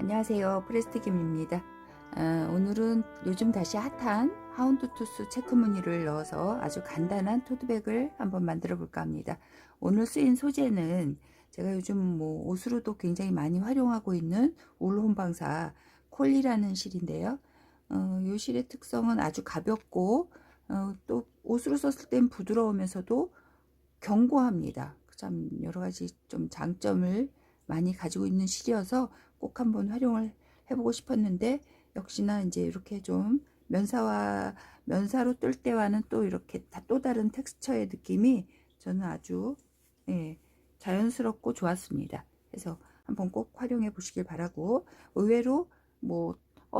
안녕하세요. 프레스티김입니다. 오늘은 요즘 다시 핫한 하운드투스 체크 무늬를 넣어서 아주 간단한 토트백을 한번 만들어 볼까 합니다. 오늘 쓰인 소재는 제가 요즘 뭐 옷으로도 굉장히 많이 활용하고 있는 울 혼방사 콜리라는 실인데요. 이 실의 특성은 아주 가볍고 또 옷으로 썼을 땐 부드러우면서도 견고합니다. 참 여러 가지 좀 장점을 많이 가지고 있는 실이어서 꼭 한번 활용을 해보고 싶었는데, 역시나 이제 이렇게 좀 면사로 뜰 때와는 또 이렇게 또 다른 텍스처의 느낌이 저는 아주 자연스럽고 좋았습니다. 그래서 한번 꼭 활용해 보시길 바라고, 의외로 뭐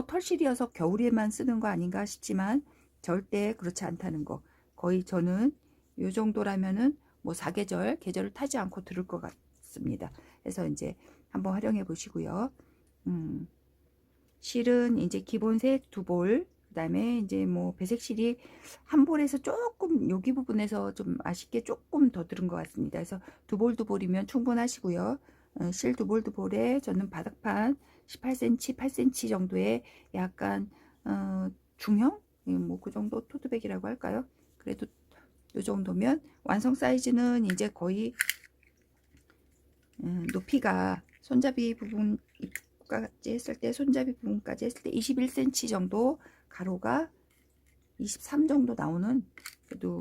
털실이어서 겨울에만 쓰는 거 아닌가 싶지만 절대 그렇지 않다는 거. 거의 저는 이 정도라면은 뭐 사계절 계절을 타지 않고 들을 것 같습니다. 그래서 이제 한번 활용해 보시고요. 실은 이제 기본색 두 볼, 그 다음에 이제 뭐 배색실이 한 볼에서 조금 여기 부분에서 좀 아쉽게 조금 더 들은 것 같습니다. 그래서 두 볼이면 충분하시고요. 실 두 볼에 저는 바닥판 18cm, 8cm 정도의 약간 중형? 뭐 그 정도 토트백이라고 할까요? 그래도 이 정도면 완성 사이즈는 이제 거의 높이가 손잡이 부분까지 했을 때 21cm 정도, 가로가 23 정도 나오는, 그래도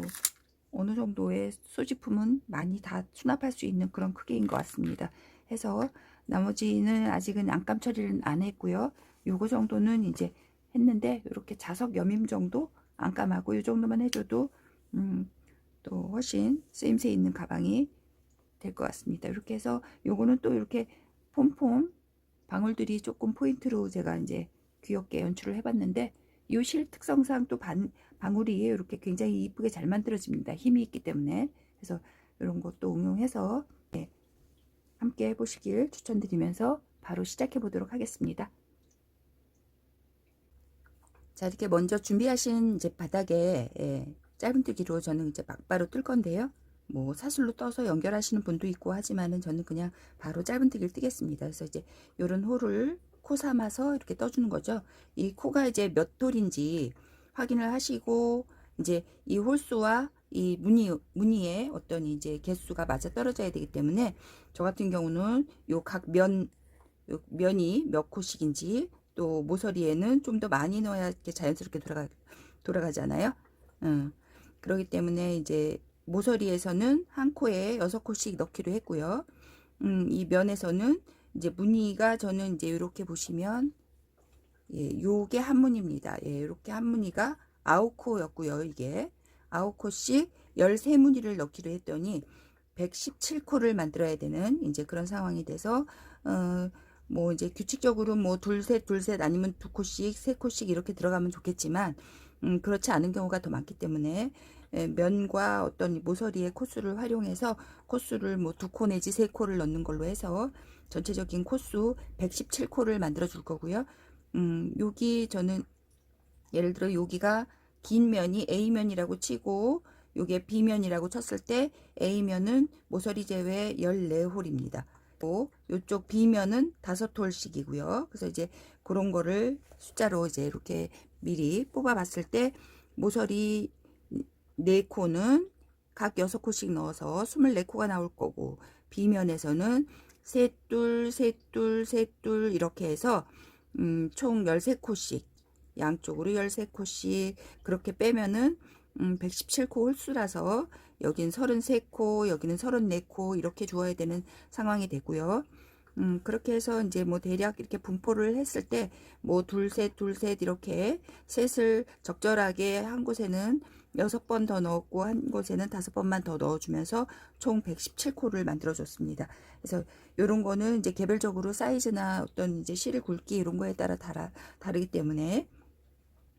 어느 정도의 소지품은 많이 다 수납할 수 있는 그런 크기인 것 같습니다. 해서 나머지는 아직은 안감 처리는 안 했고요. 요거 정도는 이제 했는데, 이렇게 자석 여밈 정도 안감하고 이 정도만 해줘도 또 훨씬 쓰임새 있는 가방이 될 것 같습니다. 이렇게 해서 요거는 또 이렇게 폼폼 방울들이 조금 포인트로 제가 이제 귀엽게 연출을 해봤는데, 이 실 특성상 또 방울이 이렇게 굉장히 이쁘게 잘 만들어집니다. 힘이 있기 때문에. 그래서 이런 것도 응용해서 함께 해보시길 추천드리면서 바로 시작해 보도록 하겠습니다. 자, 이렇게 먼저 준비하신 이제 바닥에 짧은뜨기로 저는 이제 막바로 뜰 건데요. 뭐 사슬로 떠서 연결하시는 분도 있고 하지만은 저는 그냥 바로 짧은뜨기를 뜨겠습니다. 그래서 이제 요런 홀을 코 삼아서 이렇게 떠주는 거죠. 이 코가 이제 몇 홀인지 확인을 하시고, 이제 이 홀수와 이 무늬의 어떤 이제 개수가 맞아 떨어져야 되기 때문에, 저 같은 경우는 요 각 면이 몇 코씩인지, 또 모서리에는 좀 더 많이 넣어야 이렇게 자연스럽게 돌아가잖아요. 그렇기 때문에 이제 모서리에서는 한 코에 6코씩 넣기로 했고요. 이 면에서는 이제 무늬가 저는 이제 이렇게 보시면 요게 한 무늬입니다. 이렇게 한 무늬가 9코였고요. 이게 9코씩 13무늬를 넣기로 했더니 117코를 만들어야 되는 이제 그런 상황이 돼서, 뭐 이제 규칙적으로 뭐 둘셋 아니면 2코씩 3코씩 이렇게 들어가면 좋겠지만, 그렇지 않은 경우가 더 많기 때문에 면과 어떤 모서리의 코수를 활용해서 코수를 뭐 2코 내지 3코를 넣는 걸로 해서 전체적인 코수 117코를 만들어 줄 거고요. 여기 저는 예를 들어 여기가 긴 면이 A면이라고 치고 요게 B면이라고 쳤을 때, A면은 모서리 제외 14홀입니다. 요쪽 B면은 5홀씩이고요. 그래서 이제 그런 거를 숫자로 이제 이렇게 미리 뽑아 봤을 때, 모서리 4코는 각 6코씩 넣어서 24코가 나올 거고, B면에서는 셋둘 이렇게 해서 총 13코씩, 양쪽으로 13코씩 그렇게 빼면은 117코 홀수라서 여긴 33코, 여기는 34코 이렇게 주어야 되는 상황이 되고요. 그렇게 해서 이제 뭐 대략 이렇게 분포를 했을 때, 뭐 둘셋 이렇게 셋을 적절하게 한 곳에는 6번 더 넣었고 한 곳에는 5번만 더 넣어주면서 총 117코를 만들어 줬습니다. 그래서 이런 거는 이제 개별적으로 사이즈나 어떤 이제 실의 굵기 이런 거에 따라 다르기 때문에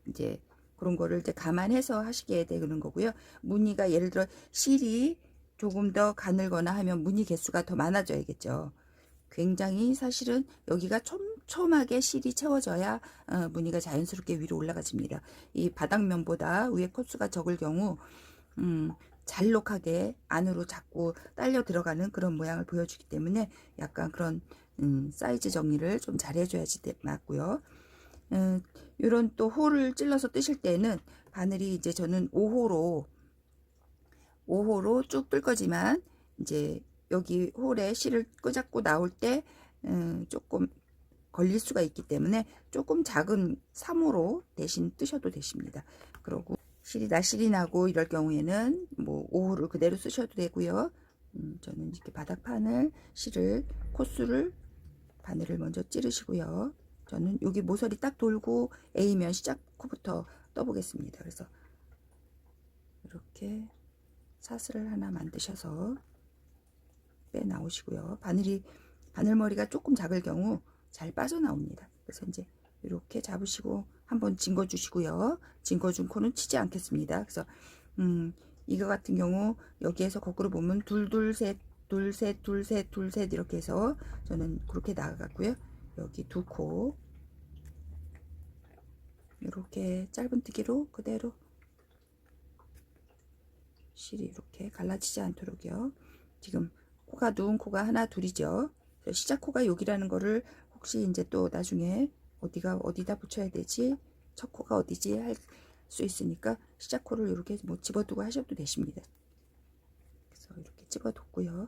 이제 그런 거를 이제 감안해서 하시게 되는 거고요. 무늬가 예를 들어 실이 조금 더 가늘거나 하면 무늬 개수가 더 많아져야겠죠. 굉장히 사실은 여기가 촘촘하게 실이 채워져야 무늬가 자연스럽게 위로 올라가집니다. 이 바닥면보다 위에 컷수가 적을 경우 잘록하게 안으로 자꾸 딸려 들어가는 그런 모양을 보여주기 때문에 약간 그런 사이즈 정리를 좀 잘 해줘야지 맞고요. 이런 또 홀을 찔러서 뜨실 때는 바늘이 이제 저는 5호로 쭉 뜰 거지만 이제 여기 홀에 실을 끄잡고 나올 때 조금 걸릴 수가 있기 때문에 조금 작은 3호로 대신 뜨셔도 되십니다. 그리고 실이 나실이 나고 이럴 경우에는 뭐 5호를 그대로 쓰셔도 되고요. 저는 이렇게 바닥판을 실을 코수를 바늘을 먼저 찌르시고요. 저는 여기 모서리 딱 돌고 A면 시작 코부터 떠보겠습니다. 그래서 이렇게 사슬을 하나 만드셔서 빼 나오시고요. 바늘머리가 조금 작을 경우 잘 빠져나옵니다. 그래서 이제 이렇게 잡으시고 한번 징거 주시고요. 징거 준 코는 치지 않겠습니다. 그래서 이거 같은 경우 여기에서 거꾸로 보면 둘셋 이렇게 해서 저는 그렇게 나가고요. 여기 2코 이렇게 짧은뜨기로 그대로 실이 이렇게 갈라지지 않도록요. 지금 코가 누운 코가 하나 둘이죠. 시작 코가 여기라는 거를 혹시 이제 또 나중에 어디다 붙여야 되지, 첫 코가 어디지 할 수 있으니까 시작 코를 이렇게 뭐 집어두고 하셔도 되십니다. 그래서 이렇게 집어뒀고요.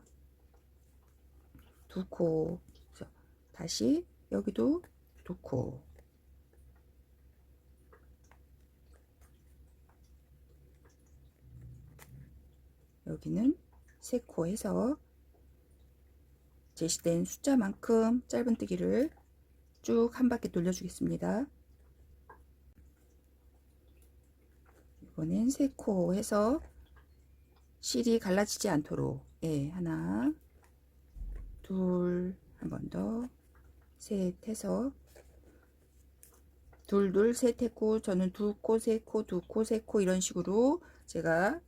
2코, 다시 여기도 2코, 여기는 3코 해서 제시된 숫자만큼 짧은뜨기를 쭉 한 바퀴 돌려주겠습니다. 이번엔 3코 해서 실이 갈라지지 않도록 하나 둘, 한 번 더 셋 해서 둘 셋 했고 저는 2코 3코 2코 3코 이런 식으로 제가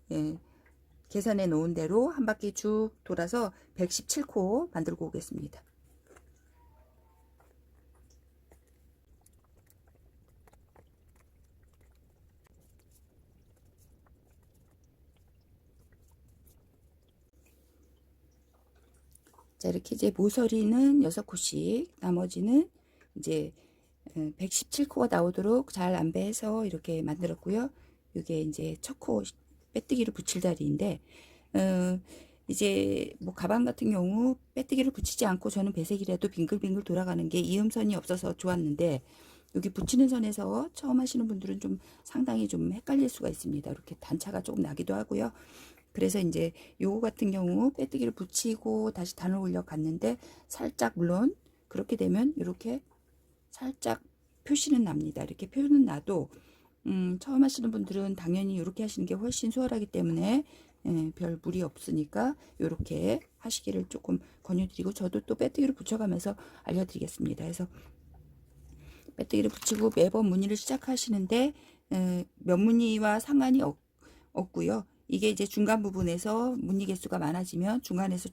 계산해 놓은 대로 한 바퀴 쭉 돌아서 117코 만들고 오겠습니다. 자, 이렇게 이제 모서리는 6코씩, 나머지는 이제 117코가 나오도록 잘 안배해서 이렇게 만들었고요. 이게 이제 첫 코 빼뜨기를 붙일 자리인데, 이제 뭐 가방 같은 경우 빼뜨기를 붙이지 않고 저는 배색이라도 빙글빙글 돌아가는 게 이음선이 없어서 좋았는데, 여기 붙이는 선에서 처음 하시는 분들은 좀 상당히 좀 헷갈릴 수가 있습니다. 이렇게 단차가 조금 나기도 하고요. 그래서 이제 요거 같은 경우 빼뜨기를 붙이고 다시 단을 올려 갔는데 살짝, 물론 그렇게 되면 이렇게 살짝 표시는 납니다. 이렇게 표는 나도 처음 하시는 분들은 당연히 이렇게 하시는 게 훨씬 수월하기 때문에 별 무리 없으니까 이렇게 하시기를 조금 권유드리고, 저도 또 빼뜨기를 붙여가면서 알려드리겠습니다. 그래서 빼뜨기를 붙이고 매번 무늬를 시작하시는데 몇 무늬와 상관이 없고요. 이게 이제 중간 부분에서 무늬 개수가 많아지면 중간에서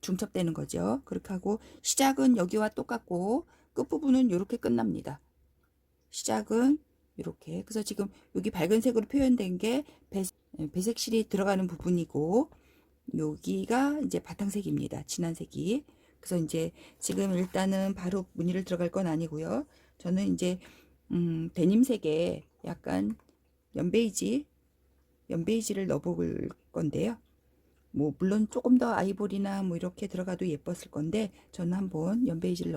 중첩되는 거죠. 그렇게 하고 시작은 여기와 똑같고 끝부분은 이렇게 끝납니다. 시작은 이렇게. 그래서 지금 여기 밝은색으로 표현된 게 배색실이 들어가는 부분이고, 여기가 이제 바탕색입니다. 진한 색이. 그래서 이제 지금 일단은 바로 무늬를 들어갈 건 아니고요. 저는 이제 데님색에 약간 연베이지를 넣어볼 건데요. 뭐 물론 조금 더 아이보리나 뭐 이렇게 들어가도 예뻤을 건데 저는 한번 연베이지를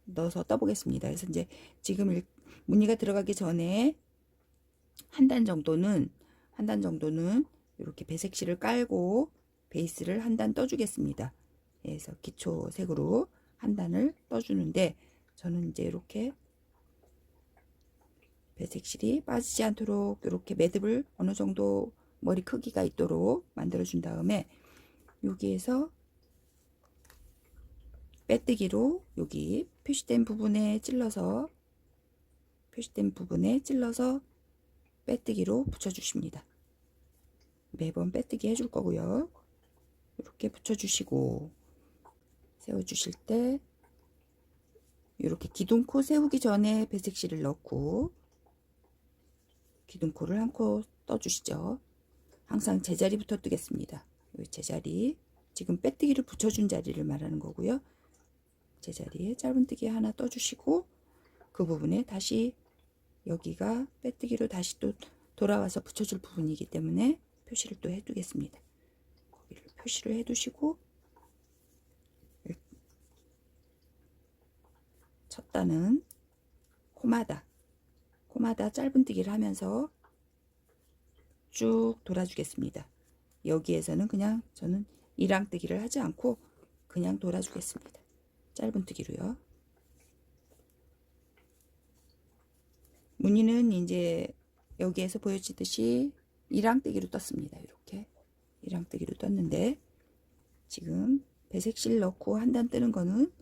넣어서 떠보겠습니다. 그래서 이제 지금 무늬가 들어가기 전에 한 단 정도는 이렇게 배색실을 깔고 베이스를 한 단 떠주겠습니다. 그래서 기초색으로 한 단을 떠주는데, 저는 이제 이렇게 배색실이 빠지지 않도록 이렇게 매듭을 어느 정도 머리 크기가 있도록 만들어 준 다음에 여기에서 빼뜨기로 여기 표시된 부분에 찔러서 빼뜨기로 붙여 주십니다. 매번 빼뜨기 해줄 거고요. 이렇게 붙여 주시고 세워 주실 때 이렇게 기둥코 세우기 전에 배색실을 넣고 기둥코를 한 코 떠주시죠. 항상 제자리부터 뜨겠습니다. 제자리, 지금 빼뜨기를 붙여준 자리를 말하는 거고요. 제자리에 짧은뜨기 하나 떠주시고 그 부분에 다시 여기가 빼뜨기로 다시 또 돌아와서 붙여줄 부분이기 때문에 표시를 또 해두겠습니다. 거기를 표시를 해두시고 첫 단은 코마다 짧은뜨기를 하면서 쭉 돌아주겠습니다. 여기에서는 그냥 저는 이랑뜨기를 하지 않고 그냥 돌아주겠습니다. 짧은뜨기로요. 무늬는 이제 여기에서 보여지듯이 이랑뜨기로 떴습니다. 이렇게 이랑뜨기로 떴는데 지금 배색실 넣고 한 단 뜨는 거는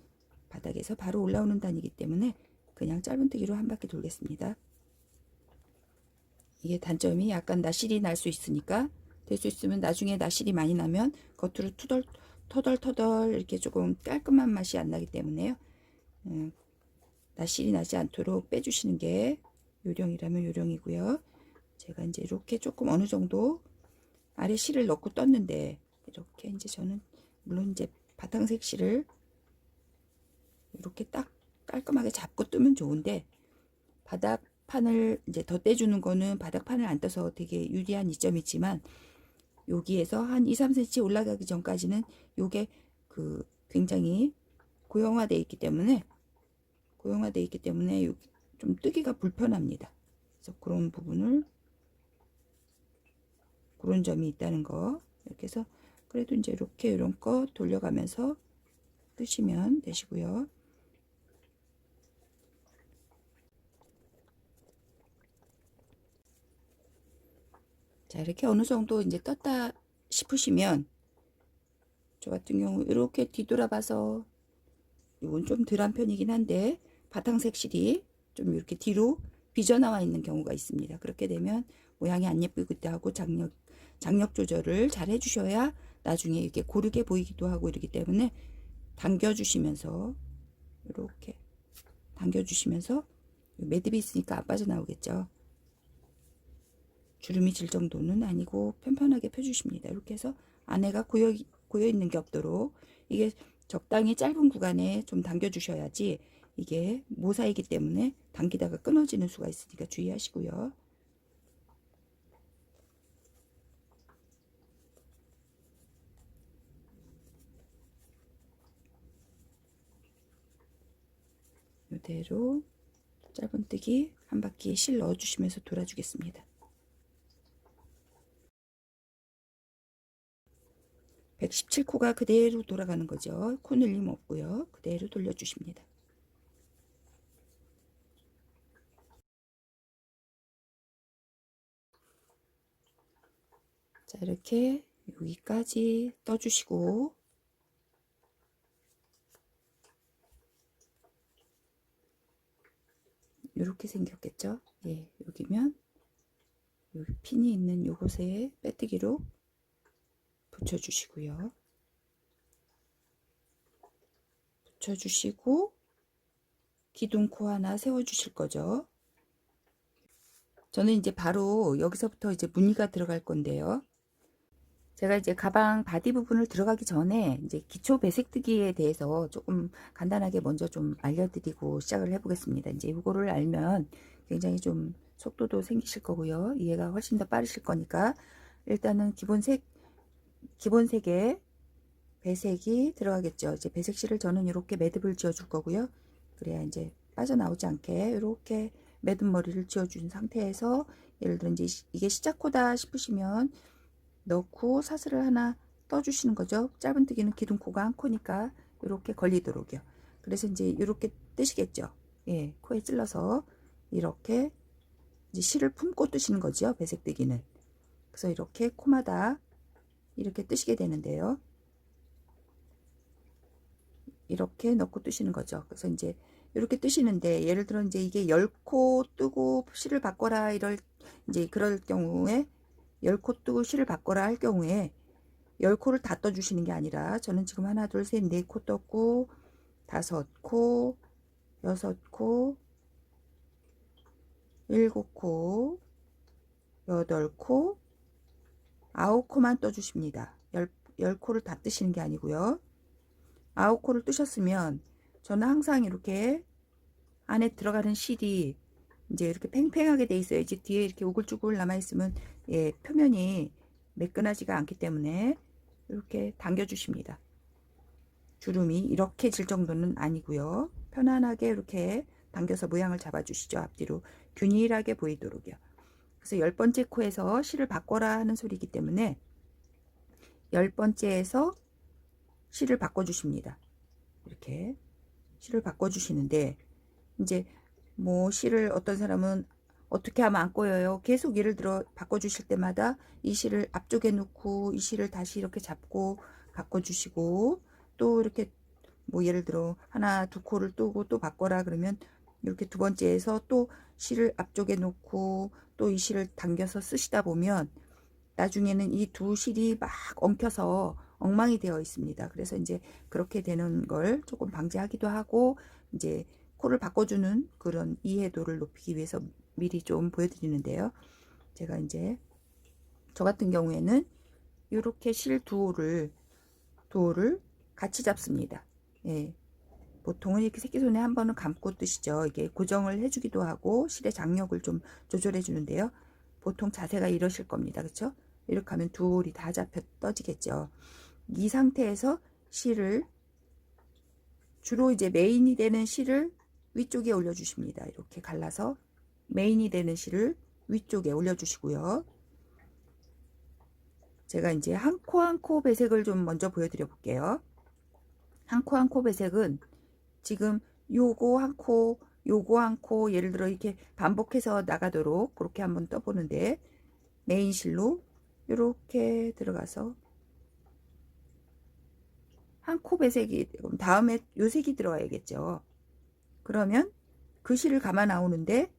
바닥에서 바로 올라오는 단이기 때문에 그냥 짧은뜨기로 한 바퀴 돌겠습니다. 이게 단점이 약간 나실이 날 수 있으니까 될 수 있으면 나중에 나실이 많이 나면 겉으로 터덜터덜 이렇게 조금 깔끔한 맛이 안 나기 때문에요. 나실이 나지 않도록 빼주시는 게 요령이라면 요령이고요. 제가 이제 이렇게 조금 어느 정도 아래 실을 넣고 떴는데 이렇게 이제 저는 물론 이제 바탕색 실을 이렇게 딱 깔끔하게 잡고 뜨면 좋은데 바닥판을 이제 덧대주는 거는 바닥판을 안 떠서 되게 유리한 이점이 있지만 여기에서 한 2, 3cm 올라가기 전까지는 요게 굉장히 고형화되어 있기 때문에 좀 뜨기가 불편합니다. 그래서 그런 부분을 그런 점이 있다는 거 이렇게 해서 그래도 이제 이렇게 이런 거 돌려가면서 뜨시면 되시고요. 자, 이렇게 어느 정도 이제 떴다 싶으시면 저 같은 경우 이렇게 뒤돌아봐서 이건 좀 덜한 편이긴 한데 바탕색 실이 좀 이렇게 뒤로 삐져나와 있는 경우가 있습니다. 그렇게 되면 모양이 안 예쁘기도 하고 장력 조절을 잘 해주셔야 나중에 이렇게 고르게 보이기도 하고 이러기 때문에 당겨주시면서 이렇게 당겨주시면서 매듭이 있으니까 안 빠져나오겠죠. 주름이 질 정도는 아니고 편편하게 펴주십니다. 이렇게 해서 안에가 고여 있는 게 없도록 이게 적당히 짧은 구간에 좀 당겨 주셔야지 이게 모사이기 때문에 당기다가 끊어지는 수가 있으니까 주의하시고요. 이대로 짧은뜨기 한 바퀴 실 넣어 주시면서 돌아주겠습니다. 117코가 그대로 돌아가는 거죠. 코 늘림 없고요. 그대로 돌려주십니다. 자, 이렇게 여기까지 떠주시고 이렇게 생겼겠죠. 예, 여기면 여기 핀이 있는 요곳에 빼뜨기로 붙여주시고요. 붙여주시고 기둥코 하나 세워주실 거죠. 저는 이제 바로 여기서부터 이제 무늬가 들어갈 건데요. 제가 이제 가방 바디 부분을 들어가기 전에 이제 기초 배색뜨기에 대해서 조금 간단하게 먼저 좀 알려드리고 시작을 해보겠습니다. 이제 이거를 알면 굉장히 좀 속도도 생기실 거고요. 이해가 훨씬 더 빠르실 거니까 일단은 기본색에 배색이 들어가겠죠. 이제 배색실을 저는 이렇게 매듭을 지어 줄 거고요. 그래야 이제 빠져나오지 않게 이렇게 매듭 머리를 지어 준 상태에서 예를 들어 이제 이게 시작코다 싶으시면 넣고 사슬을 하나 떠 주시는 거죠. 짧은뜨기는 기둥코가 한 코니까 이렇게 걸리도록요. 그래서 이제 이렇게 뜨시겠죠. 예, 코에 찔러서 이렇게 이제 실을 품고 뜨시는 거죠. 배색뜨기는. 그래서 이렇게 코마다 이렇게 뜨시게 되는데요. 이렇게 넣고 뜨시는 거죠. 그래서 이제 이렇게 뜨시는데 예를 들어 이제 이게 10코 뜨고 실을 바꿔라 이제 그럴 경우에 10코 뜨고 실을 바꿔라 할 경우에 10코를 다 떠주시는 게 아니라 저는 지금 하나 둘 셋 네 코 떴고 5코 6코 7코 8코 9코만 떠주십니다. 10코를 다 뜨시는 게 아니고요. 9코를 뜨셨으면 저는 항상 이렇게 안에 들어가는 실이 이제 이렇게 팽팽하게 돼 있어요. 이제 뒤에 이렇게 우글쭈글 남아 있으면 예, 표면이 매끈하지가 않기 때문에 이렇게 당겨 주십니다. 주름이 이렇게 질 정도는 아니고요. 편안하게 이렇게 당겨서 모양을 잡아 주시죠. 앞뒤로 균일하게 보이도록요. 그래서 10번째 코에서 실을 바꿔라 하는 소리이기 때문에 10번째에서 실을 바꿔 주십니다. 이렇게 실을 바꿔 주시는데 이제 뭐 실을 어떤 사람은 어떻게 하면 안 꼬여요. 계속 예를 들어 바꿔 주실 때마다 이 실을 앞쪽에 놓고 이 실을 다시 이렇게 잡고 바꿔 주시고 또 이렇게 뭐 예를 들어 하나 두 코를 뜨고 또 바꿔라 그러면 이렇게 두 번째에서 또 실을 앞쪽에 놓고 또 이 실을 당겨서 쓰시다 보면 나중에는 이 두 실이 막 엉켜서 엉망이 되어 있습니다. 그래서 이제 그렇게 되는 걸 조금 방지하기도 하고 이제 코를 바꿔주는 그런 이해도를 높이기 위해서 미리 좀 보여드리는데요. 제가 이제 저 같은 경우에는 이렇게 실 두호를 같이 잡습니다. 예. 보통은 이렇게 새끼손에 한 번은 감고 뜨시죠. 이게 고정을 해주기도 하고 실의 장력을 좀 조절해 주는데요. 보통 자세가 이러실 겁니다. 그렇죠? 이렇게 하면 두 홀이 다 잡혀 떠지겠죠. 이 상태에서 실을 주로 이제 메인이 되는 실을 위쪽에 올려주십니다. 이렇게 갈라서 메인이 되는 실을 위쪽에 올려주시고요. 제가 이제 한 코 한 코 배색을 좀 먼저 보여드려 볼게요. 한 코 한 코 배색은 지금 요거 한 코, 요거 한 코, 예를 들어 이렇게 반복해서 나가도록 그렇게 한번 떠보는데 메인 실로 이렇게 들어가서 한 코 배색이 다음에 요 색이 들어가야겠죠. 그러면 그 실을 감아 나오는데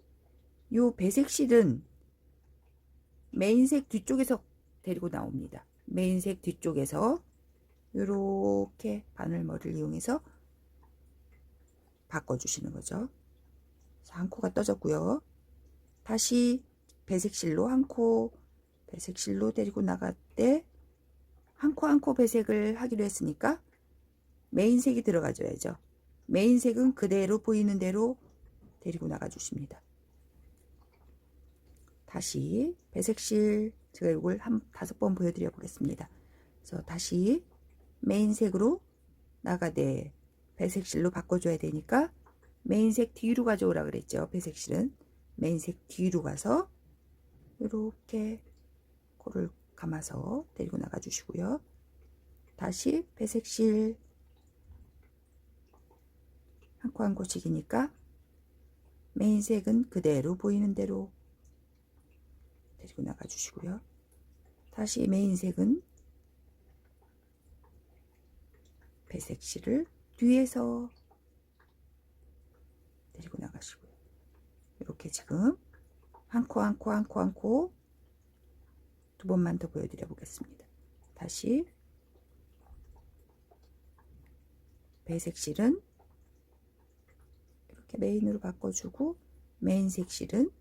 요 배색 실은 메인색 뒤쪽에서 데리고 나옵니다. 메인색 뒤쪽에서 이렇게 바늘머리를 이용해서 바꿔주시는 거죠. 한 코가 떠졌고요. 다시 배색실로 한 코 배색실로 데리고 나갈 때 한 코 한 코 배색을 하기로 했으니까 메인색이 들어가줘야죠. 메인색은 그대로 보이는 대로 데리고 나가 주십니다. 다시 배색실 제가 이걸 한 5번 보여드려 보겠습니다. 그래서 다시 메인색으로 나가되 배색실로 바꿔줘야 되니까 메인색 뒤로 가져오라 그랬죠. 배색실은 메인색 뒤로 가서 이렇게 코를 감아서 데리고 나가 주시고요. 다시 배색실 한 코 한 코씩이니까 메인색은 그대로 보이는 대로 데리고 나가 주시고요. 다시 메인색은 배색실을 뒤에서 데리고 나가시고요. 이렇게 지금 한 코 한 코 한 코 한 코 두 번만 더 보여드려 보겠습니다. 다시 배색실은 이렇게 메인으로 바꿔주고 메인색실은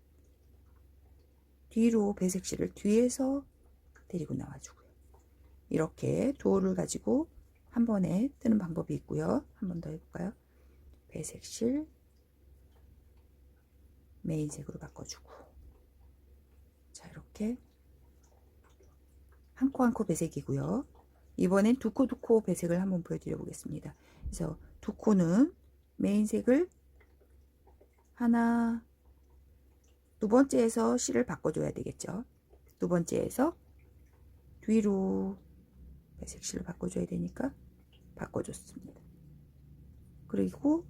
뒤로 배색실을 뒤에서 데리고 나와주고요. 이렇게 도어를 가지고 한 번에 뜨는 방법이 있고요. 한 번 더 해볼까요? 배색실 메인색으로 바꿔주고 자 이렇게 한 코 한 코 배색이고요. 이번엔 두 코 두 코 배색을 한번 보여드려 보겠습니다. 그래서 두 코는 메인색을 하나 두 번째에서 실을 바꿔줘야 되겠죠. 두 번째에서 뒤로 배색실을 바꿔줘야 되니까 바꿔줬습니다. 그리고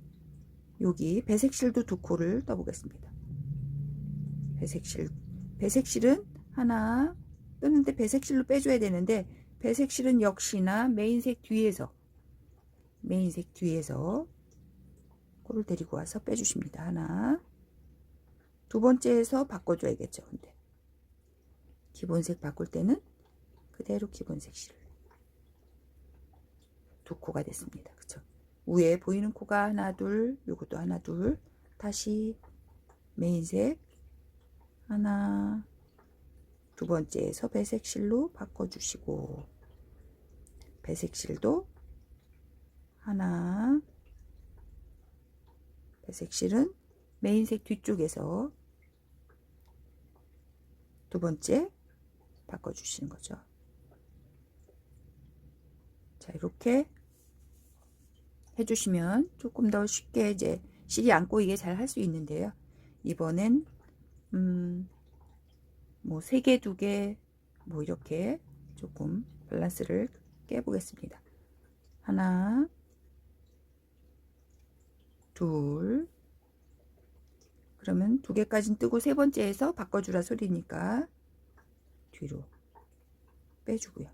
여기 배색실도 두 코를 떠보겠습니다. 배색실은 하나 뜨는데 배색실로 빼줘야 되는데 배색실은 역시나 메인색 뒤에서 코를 데리고 와서 빼주십니다. 하나 두 번째에서 바꿔줘야겠죠. 근데 기본색 바꿀 때는 그대로 기본색 실 두 코가 됐습니다. 그쵸? 위에 보이는 코가 하나 둘 요것도 하나 둘 다시 메인색 하나 두 번째에서 배색실로 바꿔주시고 배색실도 하나 배색 실은 메인색 뒤쪽에서 두 번째 바꿔주시는 거죠. 자, 이렇게 해주시면 조금 더 쉽게 이제 실이 안 꼬이게 잘 할 수 있는데요. 이번엔 뭐 3개, 2개 뭐 이렇게 조금 밸런스를 깨보겠습니다. 하나, 둘, 그러면 2개까지는 뜨고 세 번째에서 바꿔주라 소리니까 뒤로 빼주고요.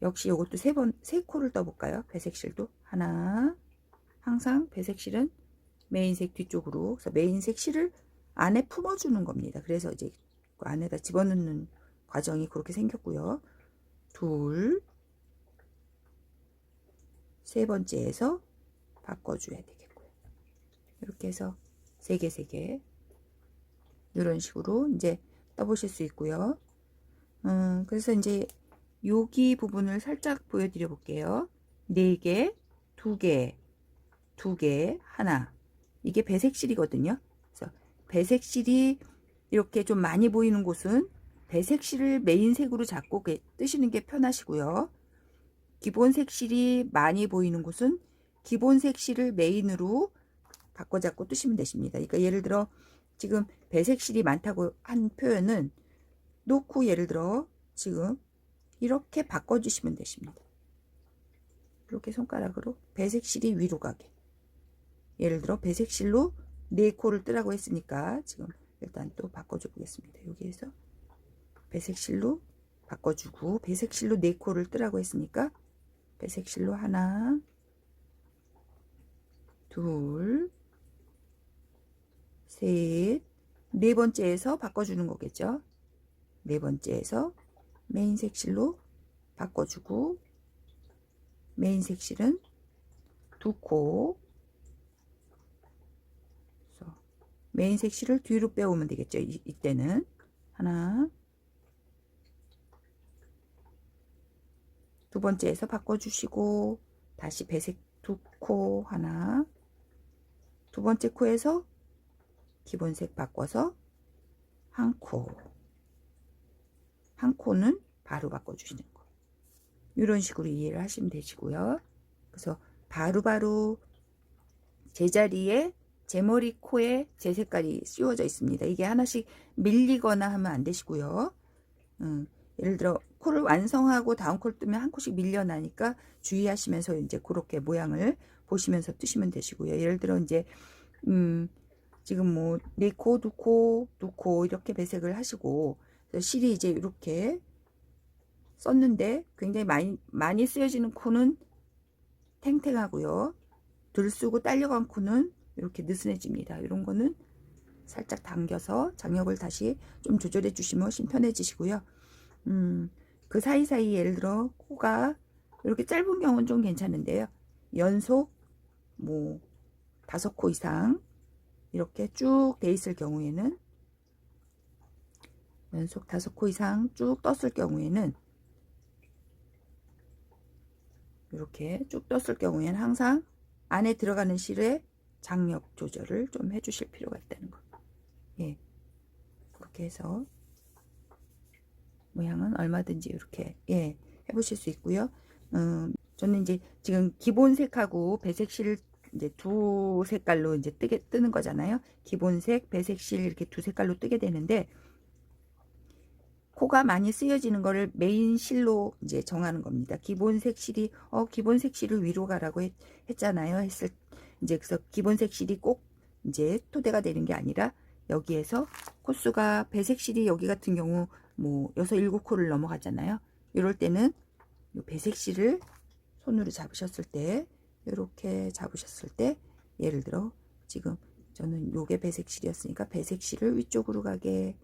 역시 이것도 세 코를 떠볼까요? 배색실도 하나, 항상 배색실은 메인색 뒤쪽으로, 그래서 메인색 실을 안에 품어주는 겁니다. 그래서 이제 그 안에다 집어넣는 과정이 그렇게 생겼고요. 둘, 세 번째에서 바꿔줘야 되겠고요. 이렇게 해서 3개, 3개 이런 식으로 이제 떠보실 수 있고요. 그래서 이제 여기 부분을 살짝 보여드려 볼게요. 4개, 2개, 2개, 하나. 이게 배색실이거든요. 그래서 배색실이 이렇게 좀 많이 보이는 곳은 배색실을 메인색으로 잡고 뜨시는 게 편하시고요. 기본 색실이 많이 보이는 곳은 기본 색실을 메인으로 바꿔 잡고 뜨시면 되십니다. 그러니까 예를 들어 지금 배색실이 많다고 한 표현은 놓고 예를 들어 지금 이렇게 바꿔주시면 되십니다. 이렇게 손가락으로 배색실이 위로 가게. 예를 들어 배색실로 4코를 뜨라고 했으니까 지금 일단 또 바꿔줘 보겠습니다. 여기에서 배색실로 바꿔주고 배색실로 4코를 뜨라고 했으니까 배색실로 하나, 둘, 셋, 네 번째에서 바꿔주는 거겠죠. 네 번째에서 메인 색실로 바꿔주고 메인 색실은 2코, 메인 색실을 뒤로 빼오면 되겠죠. 이때는 하나, 두 번째에서 바꿔주시고 다시 배색 2코 하나, 두 번째 코에서 기본색 바꿔서 한 코, 한 코는 바로 바꿔주시는 거. 이런 식으로 이해를 하시면 되시고요. 그래서 바로바로 제자리에 제 머리 코에 제 색깔이 씌워져 있습니다. 이게 하나씩 밀리거나 하면 안 되시고요. 예를 들어 코를 완성하고 다음 코를 뜨면 한 코씩 밀려나니까 주의하시면서 이제 그렇게 모양을 보시면서 뜨시면 되시고요. 예를 들어 이제 지금 뭐 4코, 2코, 2코 이렇게 배색을 하시고 실이 이제 이렇게 썼는데 굉장히 많이 쓰여지는 코는 탱탱하고요. 덜 쓰고 딸려간 코는 이렇게 느슨해집니다. 이런 거는 살짝 당겨서 장력을 다시 좀 조절해 주시면 훨씬 편해지시고요. 그 사이사이 예를 들어 코가 이렇게 짧은 경우는 좀 괜찮은데요. 연속 뭐 5코 이상 이렇게 쭉 돼 있을 경우에는 연속 5코 이상 쭉 떴을 경우에는 이렇게 쭉 떴을 경우에는 항상 안에 들어가는 실의 장력 조절을 좀 해주실 필요가 있다는 거. 예, 그렇게 해서 모양은 얼마든지 이렇게 해보실 수 있고요. 저는 이제 지금 기본색하고 배색실 이제 두 색깔로 이제 뜨는 거잖아요. 기본색, 배색실 이렇게 두 색깔로 뜨게 되는데 코가 많이 쓰여지는 거를 메인 실로 이제 정하는 겁니다. 기본색 실이 기본색 실을 위로 가라고 했잖아요. 이제 그래서 기본색 실이 꼭 이제 토대가 되는 게 아니라 여기에서 코수가 배색 실이 여기 같은 경우 뭐 6, 7코를 넘어가잖아요. 이럴 때는 배색 실을 손으로 잡으셨을 때 이렇게 잡으셨을 때 예를 들어 지금 저는 요게 배색실이었으니까 배색실을 위쪽으로 가게,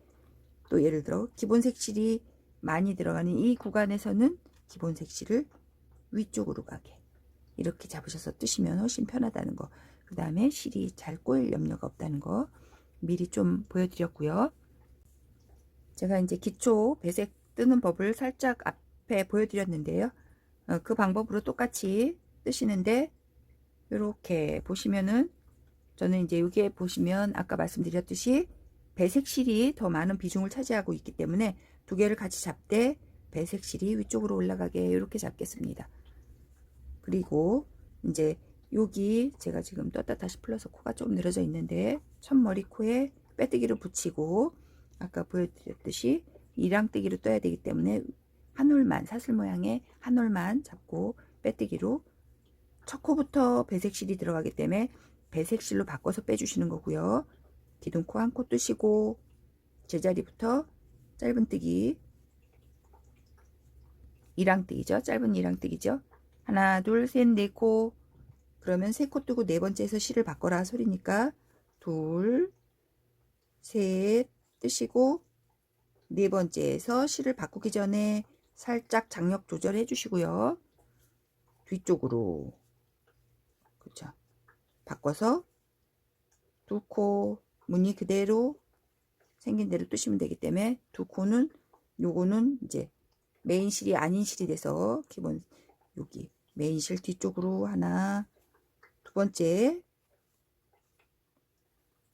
또 예를 들어 기본 색실이 많이 들어가는 이 구간에서는 기본 색실을 위쪽으로 가게 이렇게 잡으셔서 뜨시면 훨씬 편하다는 거. 그 다음에 실이 잘 꼬일 염려가 없다는 거 미리 좀 보여드렸고요. 제가 이제 기초 배색 뜨는 법을 살짝 앞에 보여드렸는데요. 그 방법으로 똑같이 뜨시는데 이렇게 보시면은 저는 이제 여기에 보시면 아까 말씀드렸듯이 배색실이 더 많은 비중을 차지하고 있기 때문에 두 개를 같이 잡되 배색실이 위쪽으로 올라가게 이렇게 잡겠습니다. 그리고 이제 여기 제가 지금 떴다 다시 풀러서 코가 좀 늘어져 있는데 첫머리 코에 빼뜨기를 붙이고 아까 보여드렸듯이 이랑뜨기로 떠야 되기 때문에 한 올만 사슬 모양의 한 올만 잡고 빼뜨기로 첫 코부터 배색실이 들어가기 때문에 배색실로 바꿔서 빼주시는 거고요. 기둥코 한 코 뜨시고 제자리부터 짧은뜨기 이랑뜨기죠. 짧은 이랑뜨기죠. 하나 둘 셋 네 코 그러면 세 코 뜨고 네 번째에서 실을 바꿔라 소리니까 둘 셋 뜨시고 네 번째에서 실을 바꾸기 전에 살짝 장력 조절해 주시고요. 뒤쪽으로 그렇죠. 바꿔서 두 코 무늬 그대로 생긴 대로 뜨시면 되기 때문에 두 코는 요거는 이제 메인 실이 아닌 실이 돼서 기본 여기 메인 실 뒤쪽으로 하나 두 번째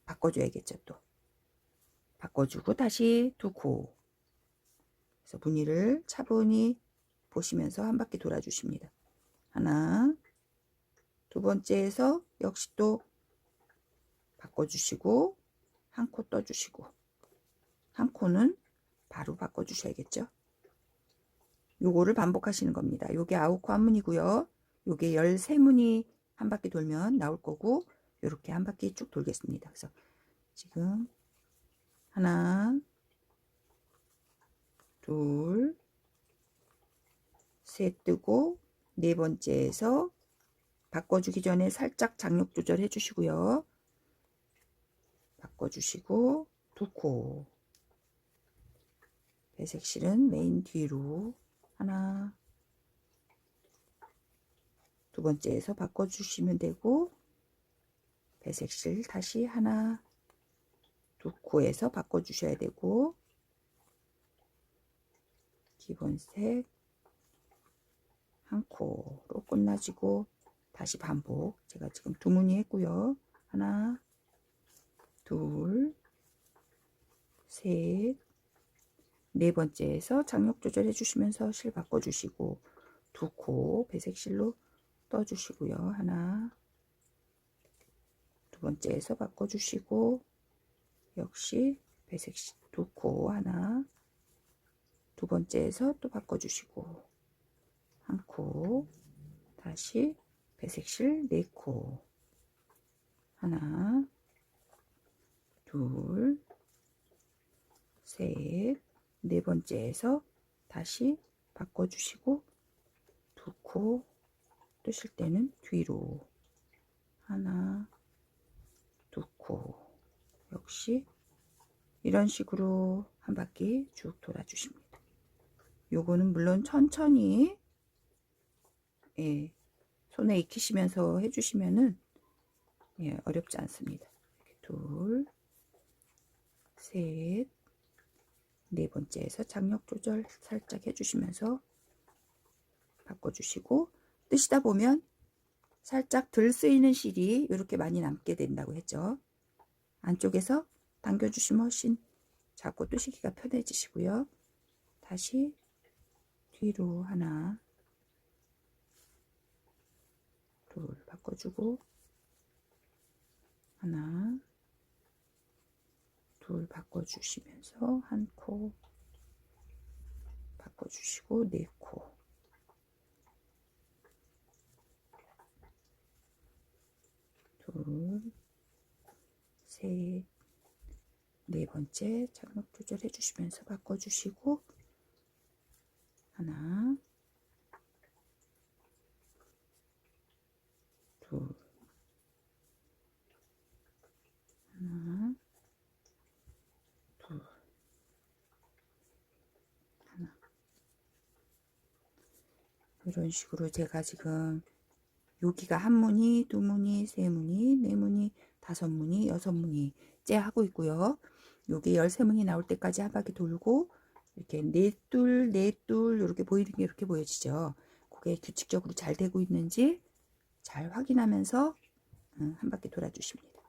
바꿔줘야겠죠. 또 바꿔주고 다시 두 코 그래서 무늬를 차분히 보시면서 한 바퀴 돌아주십니다. 하나 두 번째에서 역시 또 바꿔주시고 한 코 떠주시고 한 코는 바로 바꿔주셔야겠죠. 요거를 반복하시는 겁니다. 요게 9코 한 문이고요. 요게 13문이 한 바퀴 돌면 나올 거고 요렇게 한 바퀴 쭉 돌겠습니다. 그래서 지금 하나 둘 셋 뜨고 네 번째에서 바꿔주기 전에 살짝 장력 조절해 주시고요. 바꿔주시고 두 코 배색실은 메인 뒤로 하나 두 번째에서 바꿔주시면 되고 배색실 다시 하나 두 코에서 바꿔주셔야 되고 기본색 한 코로 끝나지고 다시 반복 제가 지금 두 무늬 했고요. 하나 둘 셋 네 번째에서 장력 조절해 주시면서 실 바꿔 주시고 두 코 배색실로 떠 주시고요. 하나 두 번째에서 바꿔 주시고 역시 배색실 두 코 하나 두 번째에서 또 바꿔 주시고 한 코 다시 배색실 네 코 하나 둘 셋 네 번째에서 다시 바꿔주시고 두 코 뜨실 때는 뒤로 하나 두 코 역시 이런 식으로 한 바퀴 쭉 돌아주십니다. 요거는 물론 천천히 손에 익히시면서 해주시면은 어렵지 않습니다. 둘 셋 네 번째에서 장력 조절 살짝 해주시면서 바꿔주시고 뜨시다 보면 살짝 덜 쓰이는 실이 이렇게 많이 남게 된다고 했죠. 안쪽에서 당겨주시면 훨씬 잡고 뜨시기가 편해지시고요. 다시 뒤로 하나 둘 바꿔주고 하나 둘 바꿔주시면서 한 코 바꿔주시고 네 코 둘 셋 네 번째 장력 조절해 주시면서 바꿔주시고 하나 둘 하나 둘 하나 이런 식으로 제가 지금 여기가 한 무늬, 두 무늬, 세 무늬, 네 무늬, 다섯 무늬, 여섯 무늬째 하고 있고요. 여기 13무늬 나올 때까지 한 바퀴 돌고 이렇게 넷둘 이렇게 보이는 게 이렇게 보여지죠. 그게 규칙적으로 잘 되고 있는지 잘 확인하면서 한 바퀴 돌아주십니다.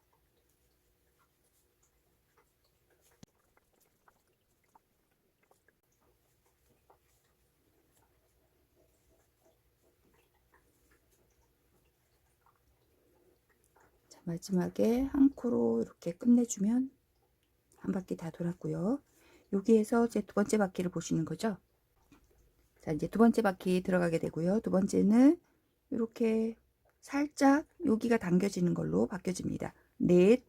자, 마지막에 한 코로 이렇게 끝내주면 한 바퀴 다 돌았고요. 여기에서 제 두 번째 바퀴를 보시는 거죠. 자, 이제 두 번째 바퀴 들어가게 되고요. 두 번째는 이렇게 살짝 여기가 당겨지는 걸로 바뀌어집니다. 넷,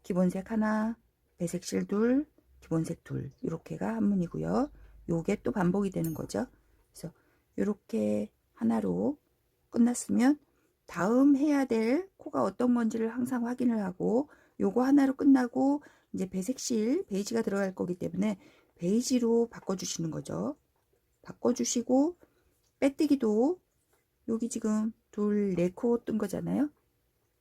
기본색 하나, 배색실 둘, 기본색 둘, 이렇게가 한문이고요. 요게 또 반복이 되는 거죠. 그래서 이렇게 하나로 끝났으면 다음 해야 될 코가 어떤 건지를 항상 확인을 하고, 요거 하나로 끝나고 이제 배색실 베이지가 들어갈 거기 때문에 베이지로 바꿔주시는 거죠. 바꿔주시고 빼뜨기도 여기 지금 둘, 네 코 뜬 거잖아요.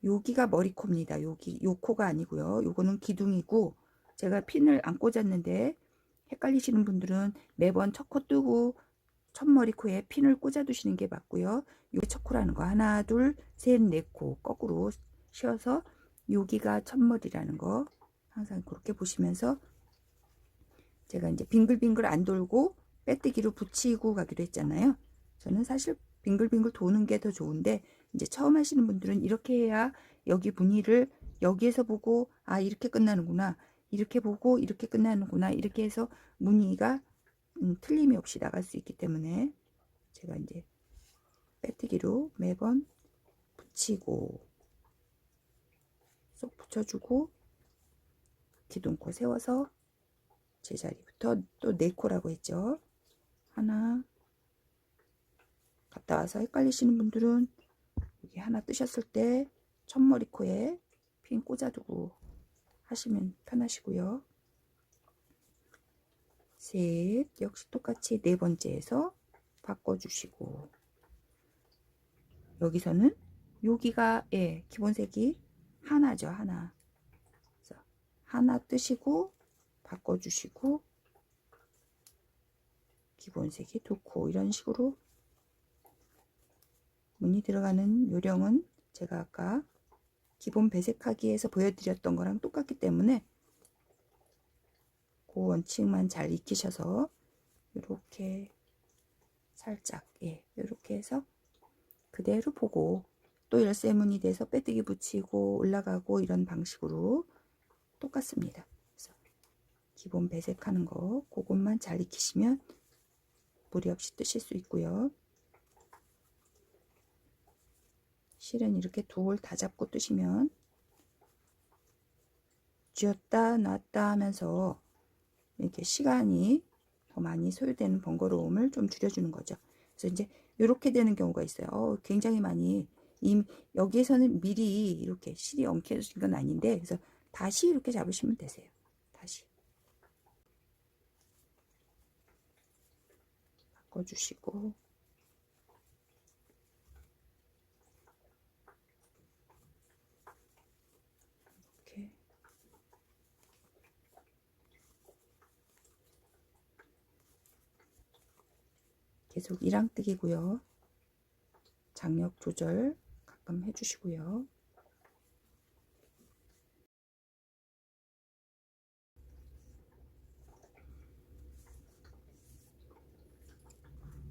여기가 머리코입니다. 여기 요 코가 아니고요. 요거는 기둥이고, 제가 핀을 안 꽂았는데 헷갈리시는 분들은 매번 첫 코 뜨고 첫 머리코에 핀을 꽂아 두시는 게 맞고요. 요게 첫 코라는 거 하나, 둘, 셋, 네 코 거꾸로 쉬어서 여기가 첫 머리라는 거 항상 그렇게 보시면서, 제가 이제 빙글빙글 안 돌고 빼뜨기로 붙이고 가기로 했잖아요. 저는 사실 빙글빙글 도는 게 더 좋은데, 이제 처음 하시는 분들은 이렇게 해야 여기 무늬를 여기에서 보고 아 이렇게 끝나는구나, 이렇게 보고 이렇게 끝나는구나, 이렇게 해서 무늬가 틀림이 없이 나갈 수 있기 때문에 제가 이제 빼뜨기로 매번 붙이고 쏙 붙여주고 기둥코 세워서 제자리부터 또 4코라고 했죠. 하나 갔다 와서 헷갈리시는 분들은 여기 하나 뜨셨을 때 첫머리 코에 핀 꽂아두고 하시면 편하시고요. 셋, 역시 똑같이 네 번째에서 바꿔주시고, 여기서는 여기가 기본색이 하나죠. 하나. 그래서 하나 뜨시고 바꿔주시고 기본색이 2코, 이런 식으로 무늬 들어가는 요령은 제가 아까 기본 배색하기에서 보여드렸던 거랑 똑같기 때문에 그 원칙만 잘 익히셔서 이렇게 살짝 이렇게 해서 그대로 보고, 또 열쇠무늬 돼서 빼뜨기 붙이고 올라가고 이런 방식으로 똑같습니다. 그래서 기본 배색하는 거 그것만 잘 익히시면 무리 없이 뜨실 수 있고요. 실은 이렇게 두 홀 다 잡고 뜨시면 쥐었다 놨다 하면서 이렇게 시간이 더 많이 소요되는 번거로움을 좀 줄여주는 거죠. 그래서 이제 이렇게 되는 경우가 있어요. 굉장히 많이 여기에서는 미리 이렇게 실이 엉켜진 건 아닌데, 그래서 다시 이렇게 잡으시면 되세요. 다시 바꿔주시고, 이렇게 계속 이랑뜨기고요. 장력 조절 가끔 해주시고요.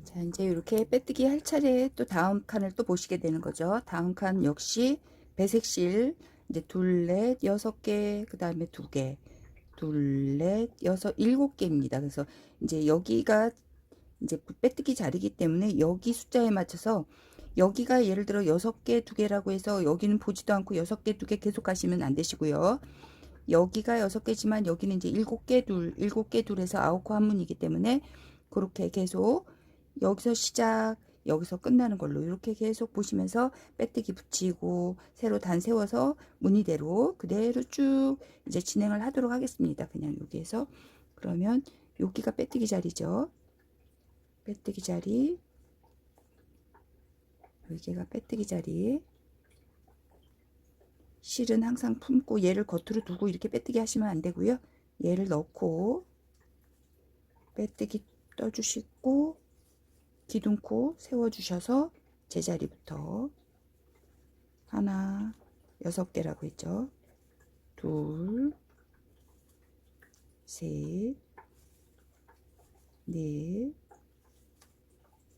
자, 이제 이렇게 빼뜨기 할 차례에 또 다음 칸을 또 보시게 되는 거죠. 다음 칸 역시 배색실 이제 둘, 넷, 6개, 그 다음에 2개, 둘, 넷, 여섯, 7개입니다. 그래서 이제 여기가 이제 빼뜨기 자리이기 때문에 여기 숫자에 맞춰서, 여기가 예를 들어 6개, 2개라고 해서 여기는 보지도 않고 6개, 2개 계속 가시면 안 되시고요. 여기가 6개지만 여기는 이제 7개, 둘, 7개, 둘에서 9코 한문이기 때문에 그렇게 계속 여기서 시작, 여기서 끝나는 걸로 이렇게 계속 보시면서 빼뜨기 붙이고 새로 단 세워서 무늬대로 그대로 쭉 이제 진행을 하도록 하겠습니다. 그냥 여기에서. 그러면 여기가 빼뜨기 자리죠. 빼뜨기 자리, 여기가 빼뜨기 자리. 실은 항상 품고 얘를 겉으로 두고 이렇게 빼뜨기 하시면 안 되고요. 얘를 넣고 빼뜨기 떠주시고 기둥코 세워주셔서 제자리부터 하나, 6개라고 했죠. 둘, 셋, 넷,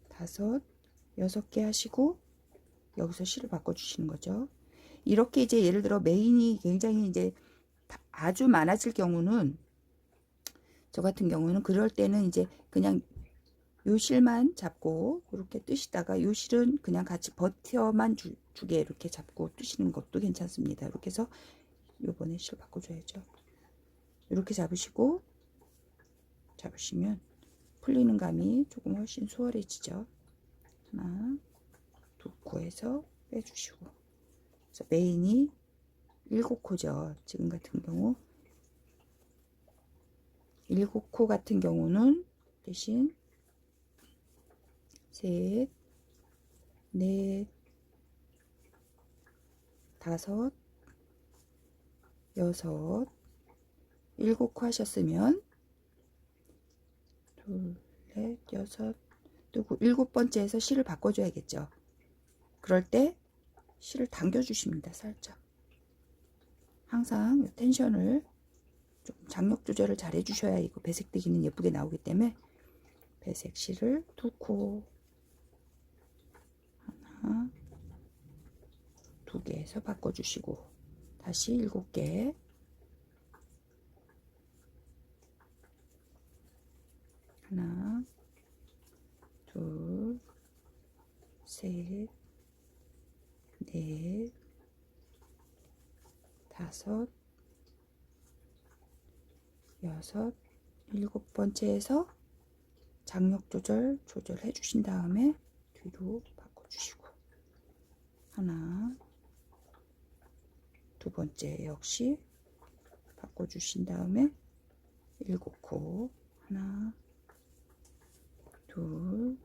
다섯, 6개 하시고 여기서 실을 바꿔주시는 거죠. 이렇게 이제 예를 들어 메인이 굉장히 이제 아주 많아질 경우는, 저 같은 경우는 그럴 때는 이제 그냥 요 실만 잡고 이렇게 뜨시다가 요 실은 그냥 같이 버텨만 주게 이렇게 잡고 뜨시는 것도 괜찮습니다. 이렇게 해서 요번에 실 바꿔줘야죠. 이렇게 잡으시고 잡으시면 풀리는 감이 조금 훨씬 수월해지죠. 하나, 두 코에서 빼주시고, 그래서 메인이 7코죠. 지금 같은 경우 7코 같은 경우는 대신 셋, 넷, 다섯, 여섯, 7코 하셨으면 둘, 넷, 여섯, 그리고 7번째에서 실을 바꿔줘야겠죠. 그럴 때 실을 당겨 주십니다. 살짝. 항상 텐션을 좀 장력 조절을 잘 해주셔야 이거 배색되기는 예쁘게 나오기 때문에 배색 실을 2코, 하나, 2개에서 바꿔주시고 다시 7개, 하나, 둘, 셋, 넷, 다섯, 여섯, 7번째에서 장력 조절해 주신 다음에 뒤로 바꿔주시고, 하나, 2번째 역시 바꿔주신 다음에 7코, 하나, 둘,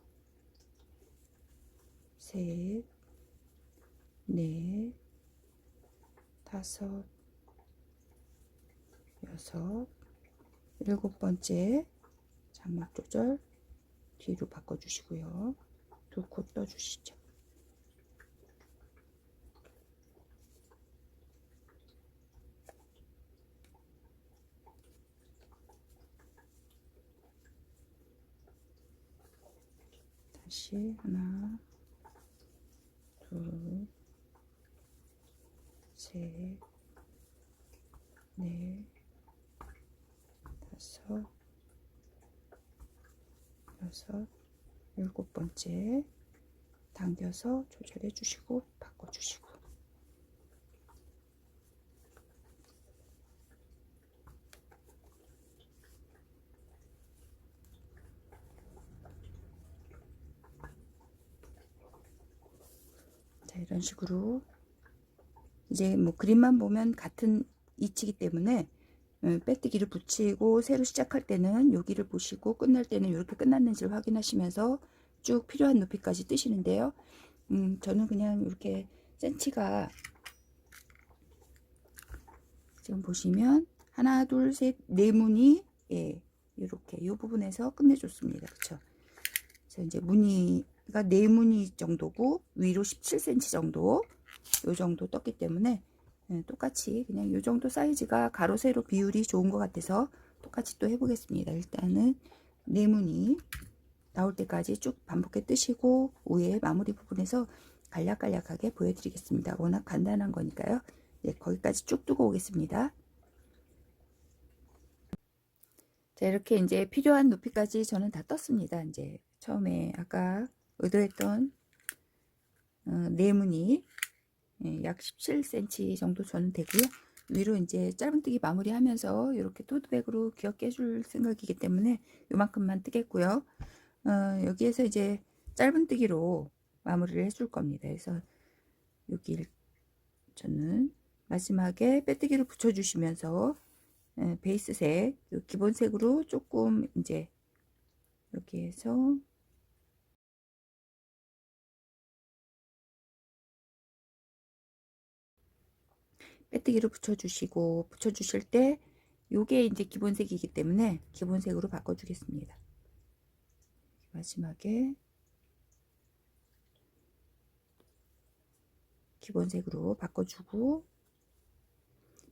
셋, 넷, 다섯, 여섯, 7번째 장력 조절 뒤로 바꿔주시고요. 2코 떠주시죠. 다시 하나, 둘, 셋, 넷, 다섯, 여섯, 7번째 당겨서 조절해 주시고 바꿔주시고, 자, 이런 식으로 이제 뭐 그림만 보면 같은 이치기 때문에 빼뜨기를 붙이고 새로 시작할 때는 여기를 보시고 끝날 때는 이렇게 끝났는지를 확인하시면서 쭉 필요한 높이까지 뜨시는데요. 저는 그냥 이렇게 센치가 지금 보시면 하나, 둘, 셋, 네 무늬, 예, 이렇게 이 부분에서 끝내줬습니다. 그쵸? 그래서 이제 무늬가 네 무늬 정도고 위로 17cm 정도, 요 정도 떴기 때문에 똑같이 그냥 요 정도 사이즈가 가로 세로 비율이 좋은 것 같아서 똑같이 또 해보겠습니다. 일단은 네 무늬 나올 때까지 쭉 반복해 뜨시고 위에 마무리 부분에서 간략간략하게 보여드리겠습니다. 워낙 간단한 거니까요. 네, 거기까지 쭉 뜨고 오겠습니다. 자, 이렇게 이제 필요한 높이까지 저는 다 떴습니다. 이제 처음에 아까 의도했던 네무늬 약 17cm 정도 저는 되고요. 위로 이제 짧은뜨기 마무리하면서 이렇게 토드백으로 귀엽게 해줄 생각이기 때문에 요만큼만 뜨겠고요. 여기에서 이제 짧은뜨기로 마무리를 해줄 겁니다. 그래서 여기 저는 마지막에 빼뜨기를 붙여주시면서 베이스색 기본색으로 조금 이제 이렇게 해서 빼뜨기를 붙여주시고, 붙여주실 때 요게 이제 기본색이기 때문에 기본색으로 바꿔주겠습니다. 마지막에 기본색으로 바꿔주고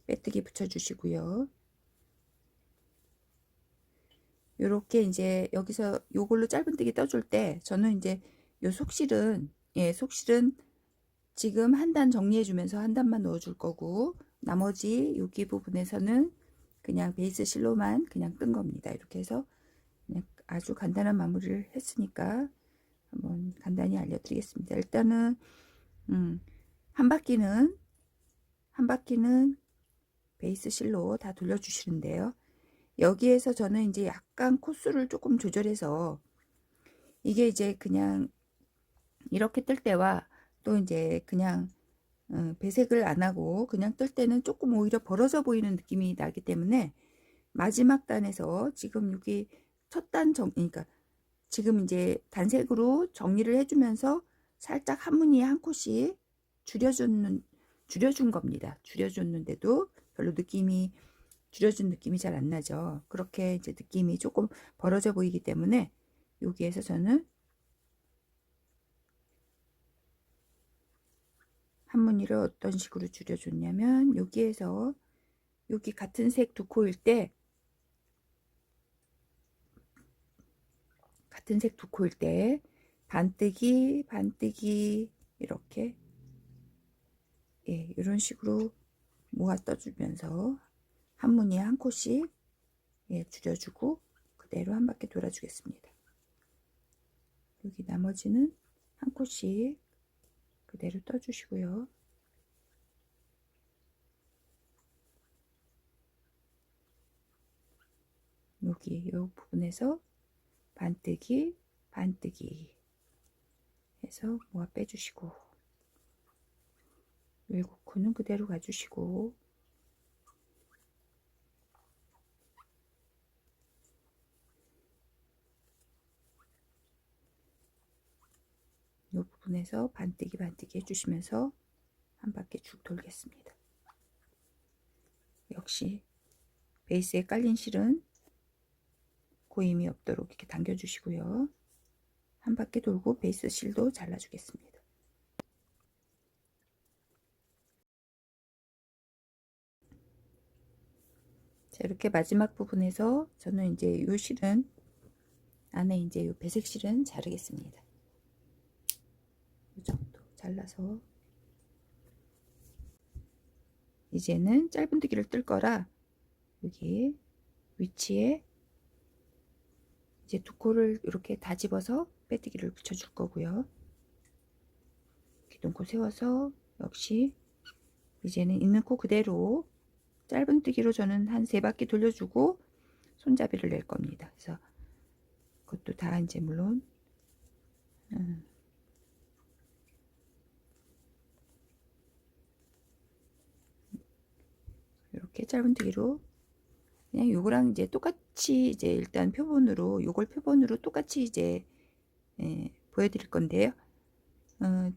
빼뜨기 붙여주시고요. 요렇게 이제 여기서 요걸로 짧은뜨기 떠줄 때 저는 이제 요 속실은 속실은 지금 한 단 정리해 주면서 한 단만 넣어 줄 거고 나머지 여기 부분에서는 그냥 베이스 실로만 그냥 뜬 겁니다. 이렇게 해서 그냥 아주 간단한 마무리를 했으니까 한번 간단히 알려드리겠습니다. 일단은 한 바퀴는 베이스 실로 다 돌려주시는데요. 여기에서 저는 이제 약간 코스를 조금 조절해서 이게 이제 그냥 이렇게 뜰 때와 또 이제 그냥 배색을 안 하고 그냥 뜰 때는 조금 오히려 벌어져 보이는 느낌이 나기 때문에 마지막 단에서 지금 여기 첫 단 그러니까 지금 이제 단색으로 정리를 해주면서 살짝 한 무늬에 한 컷씩 줄여준 겁니다. 줄여줬는데도 별로 느낌이 줄여준 느낌이 잘 안 나죠. 그렇게 이제 느낌이 조금 벌어져 보이기 때문에 여기에서 저는 한 무늬를 어떤 식으로 줄여줬냐면 여기에서 여기 같은 색 두 코일 때 반뜨기 이렇게 이런 식으로 모아 떠주면서 한 무늬에 한 컷씩 줄여주고 그대로 한 바퀴 돌아주겠습니다. 여기 나머지는 한 컷씩 그대로 떠주시고요. 여기 이 부분에서 반뜨기 해서 모아 빼주시고 웰코크는 그대로 가주시고 이 부분에서 반뜨기 해주시면서 한 바퀴 쭉 돌겠습니다. 역시 베이스에 깔린 실은 고임이 없도록 이렇게 당겨 주시고요. 한 바퀴 돌고 베이스 실도 잘라 주겠습니다. 자, 이렇게 마지막 부분에서 저는 이제 요 실은 안에 이제 요 배색 실은 자르겠습니다. 이 정도 잘라서 이제는 짧은뜨기를 뜰 거라 여기 위치에 이제 두 코를 이렇게 다 집어서 빼뜨기를 붙여줄 거고요. 기둥코 세워서 역시 이제는 있는 코 그대로 짧은뜨기로 저는 한 3바퀴 돌려주고 손잡이를 낼 겁니다. 그래서 그것도 다 이제 물론 이렇게 짧은뜨기로 그냥 요거랑 이제 똑같이 이제 일단 표본으로 요걸 표본으로 똑같이 이제 보여드릴 건데요.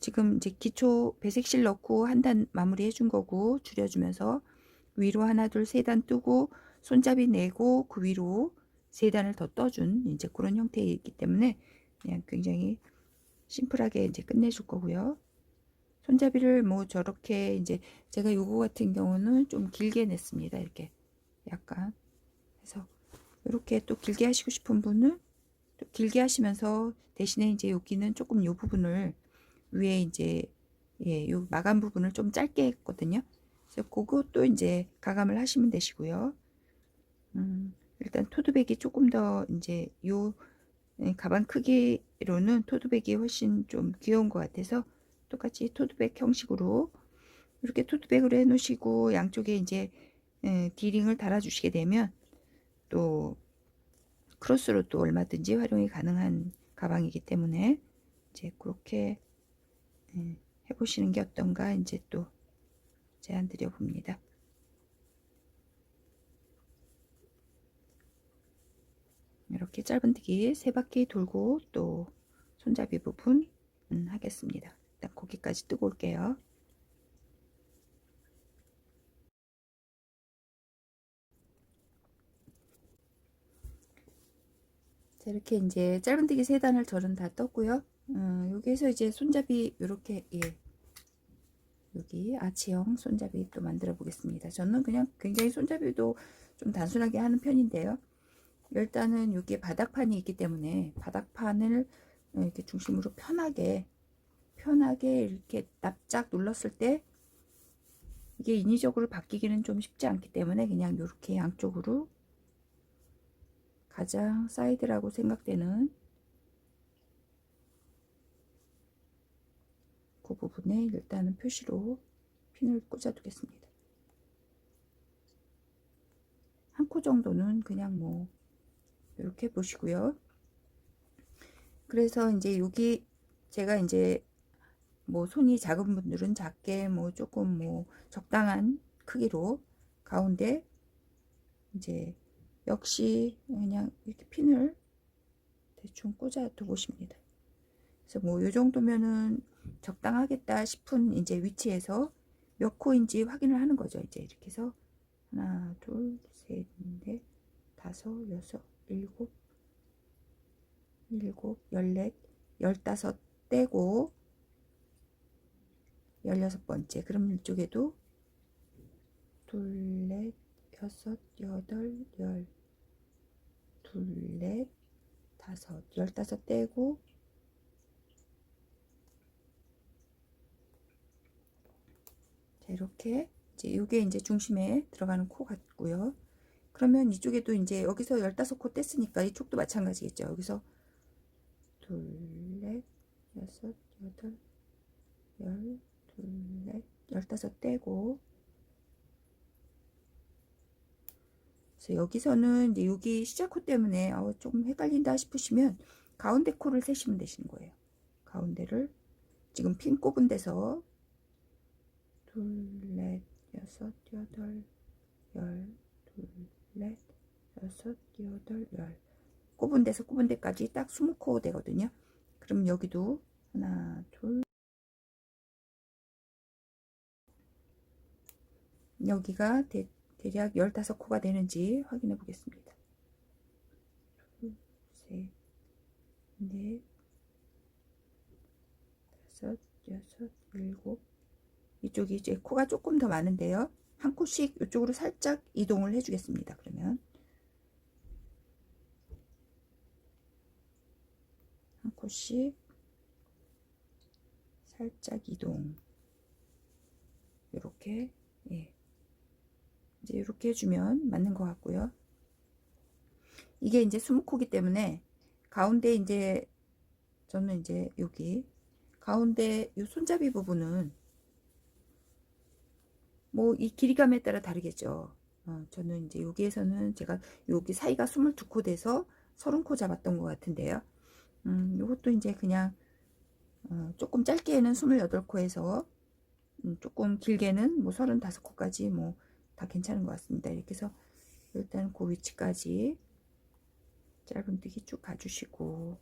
지금 이제 기초 배색실 넣고 한 단 마무리 해준 거고 줄여주면서 위로 하나 둘 세 단 뜨고 손잡이 내고 그 위로 세 단을 더 떠준 이제 그런 형태이기 때문에 그냥 굉장히 심플하게 이제 끝내줄 거고요. 손잡이를 뭐 저렇게 이제 제가 요거 같은 경우는 좀 길게 냈습니다. 이렇게 약간 해서 이렇게 또 길게 하시고 싶은 분은 또 길게 하시면서 대신에 이제 여기는 조금 요 부분을 위에 이제 요 마감 부분을 좀 짧게 했거든요. 그래서 그것도 이제 가감을 하시면 되시고요. 일단 토드백이 조금 더 이제 요 가방 크기로는 토드백이 훨씬 좀 귀여운 것 같아서 똑같이 토드백 형식으로 이렇게 토드백으로 해 놓으시고 양쪽에 이제 디링을 달아 주시게 되면 또 크로스로 또 얼마든지 활용이 가능한 가방이기 때문에 이제 그렇게 해보시는 게 어떤가 이제 또 제안 드려 봅니다. 이렇게 짧은뜨기 3바퀴 돌고 또 손잡이 부분 하겠습니다. 일단 거기까지 뜨고 올게요. 자, 이렇게 이제 짧은뜨기 3단을 저는 다 떴고요. 여기에서 이제 손잡이 이렇게 여기 아치형 손잡이 또 만들어 보겠습니다. 저는 그냥 굉장히 손잡이도 좀 단순하게 하는 편인데요. 일단은 여기에 바닥판이 있기 때문에 바닥판을 이렇게 중심으로 편하게 이렇게 납작 눌렀을 때 이게 인위적으로 바뀌기는 좀 쉽지 않기 때문에 그냥 이렇게 양쪽으로 가장 사이드라고 생각되는 그 부분에 일단은 표시로 핀을 꽂아 두겠습니다. 한 코 정도는 그냥 뭐 이렇게 보시고요. 그래서 이제 여기 제가 이제 뭐 손이 작은 분들은 작게 뭐 조금 뭐 적당한 크기로 가운데 이제 역시 그냥 이렇게 핀을 대충 꽂아 두 보십니다. 그래서 뭐 요 정도면은 적당하겠다 싶은 이제 위치에서 몇 코인지 확인을 하는 거죠. 이제 이렇게 해서 하나, 둘, 셋, 넷, 다섯, 여섯, 일곱, 열넷, 열다섯 떼고 16번째. 그럼 이쪽에도 둘, 넷, 여섯, 여덟, 열, 둘, 넷, 다섯, 15 떼고 자, 이렇게 이제 요게 이제 중심에 들어가는 코 같고요. 그러면 이쪽에도 이제 여기서 15코 뗐으니까 이쪽도 마찬가지겠죠. 여기서 둘, 넷, 여섯, 여덟, 열, 둘, 넷, 15 떼고 그래서 여기서는 이제 여기 시작코 때문에 조금 헷갈린다 싶으시면 가운데 코를 세시면 되시는 거예요. 가운데를 지금 핀 꼽은 데서 둘, 넷, 여섯, 여덟, 열, 둘, 넷, 여섯, 여덟, 열 꼽은 데서 꼽은 데까지 딱 20코 되거든요. 그럼 여기도 하나, 둘, 여기가 대략 15코가 되는지 확인해 보겠습니다. 둘, 셋, 넷, 다섯, 여섯, 일곱. 이쪽이 이제 코가 조금 더 많은데요. 한 코씩 이쪽으로 살짝 이동을 해 주겠습니다. 그러면 한 코씩 살짝 이동. 이렇게 예. 이제 이렇게 해주면 맞는 것 같고요. 이게 이제 20코기 때문에 가운데 이제 저는 이제 여기 가운데 이 손잡이 부분은 뭐 이 길이감에 따라 다르겠죠. 저는 이제 여기에서는 제가 여기 사이가 22코 돼서 30코 잡았던 것 같은데요. 요것도 이제 그냥 조금 짧게는 28코에서 조금 길게는 뭐 35코까지 뭐 다 괜찮은 것 같습니다. 이렇게 해서 일단 그 위치까지 짧은뜨기 쭉 가주시고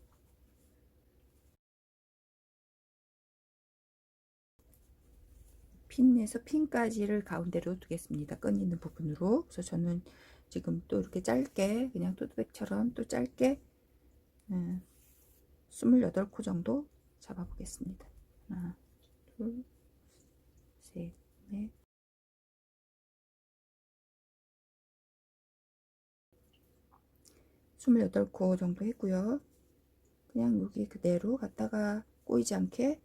핀에서 핀까지를 가운데로 두겠습니다. 끈 있는 부분으로. 그래서 저는 지금 또 이렇게 짧게 그냥 토드백처럼 또 짧게 28코 정도 잡아 보겠습니다. 하나, 둘, 셋, 넷, 28코 정도 했고요. 그냥 여기 그대로 갖다가 꼬이지 않게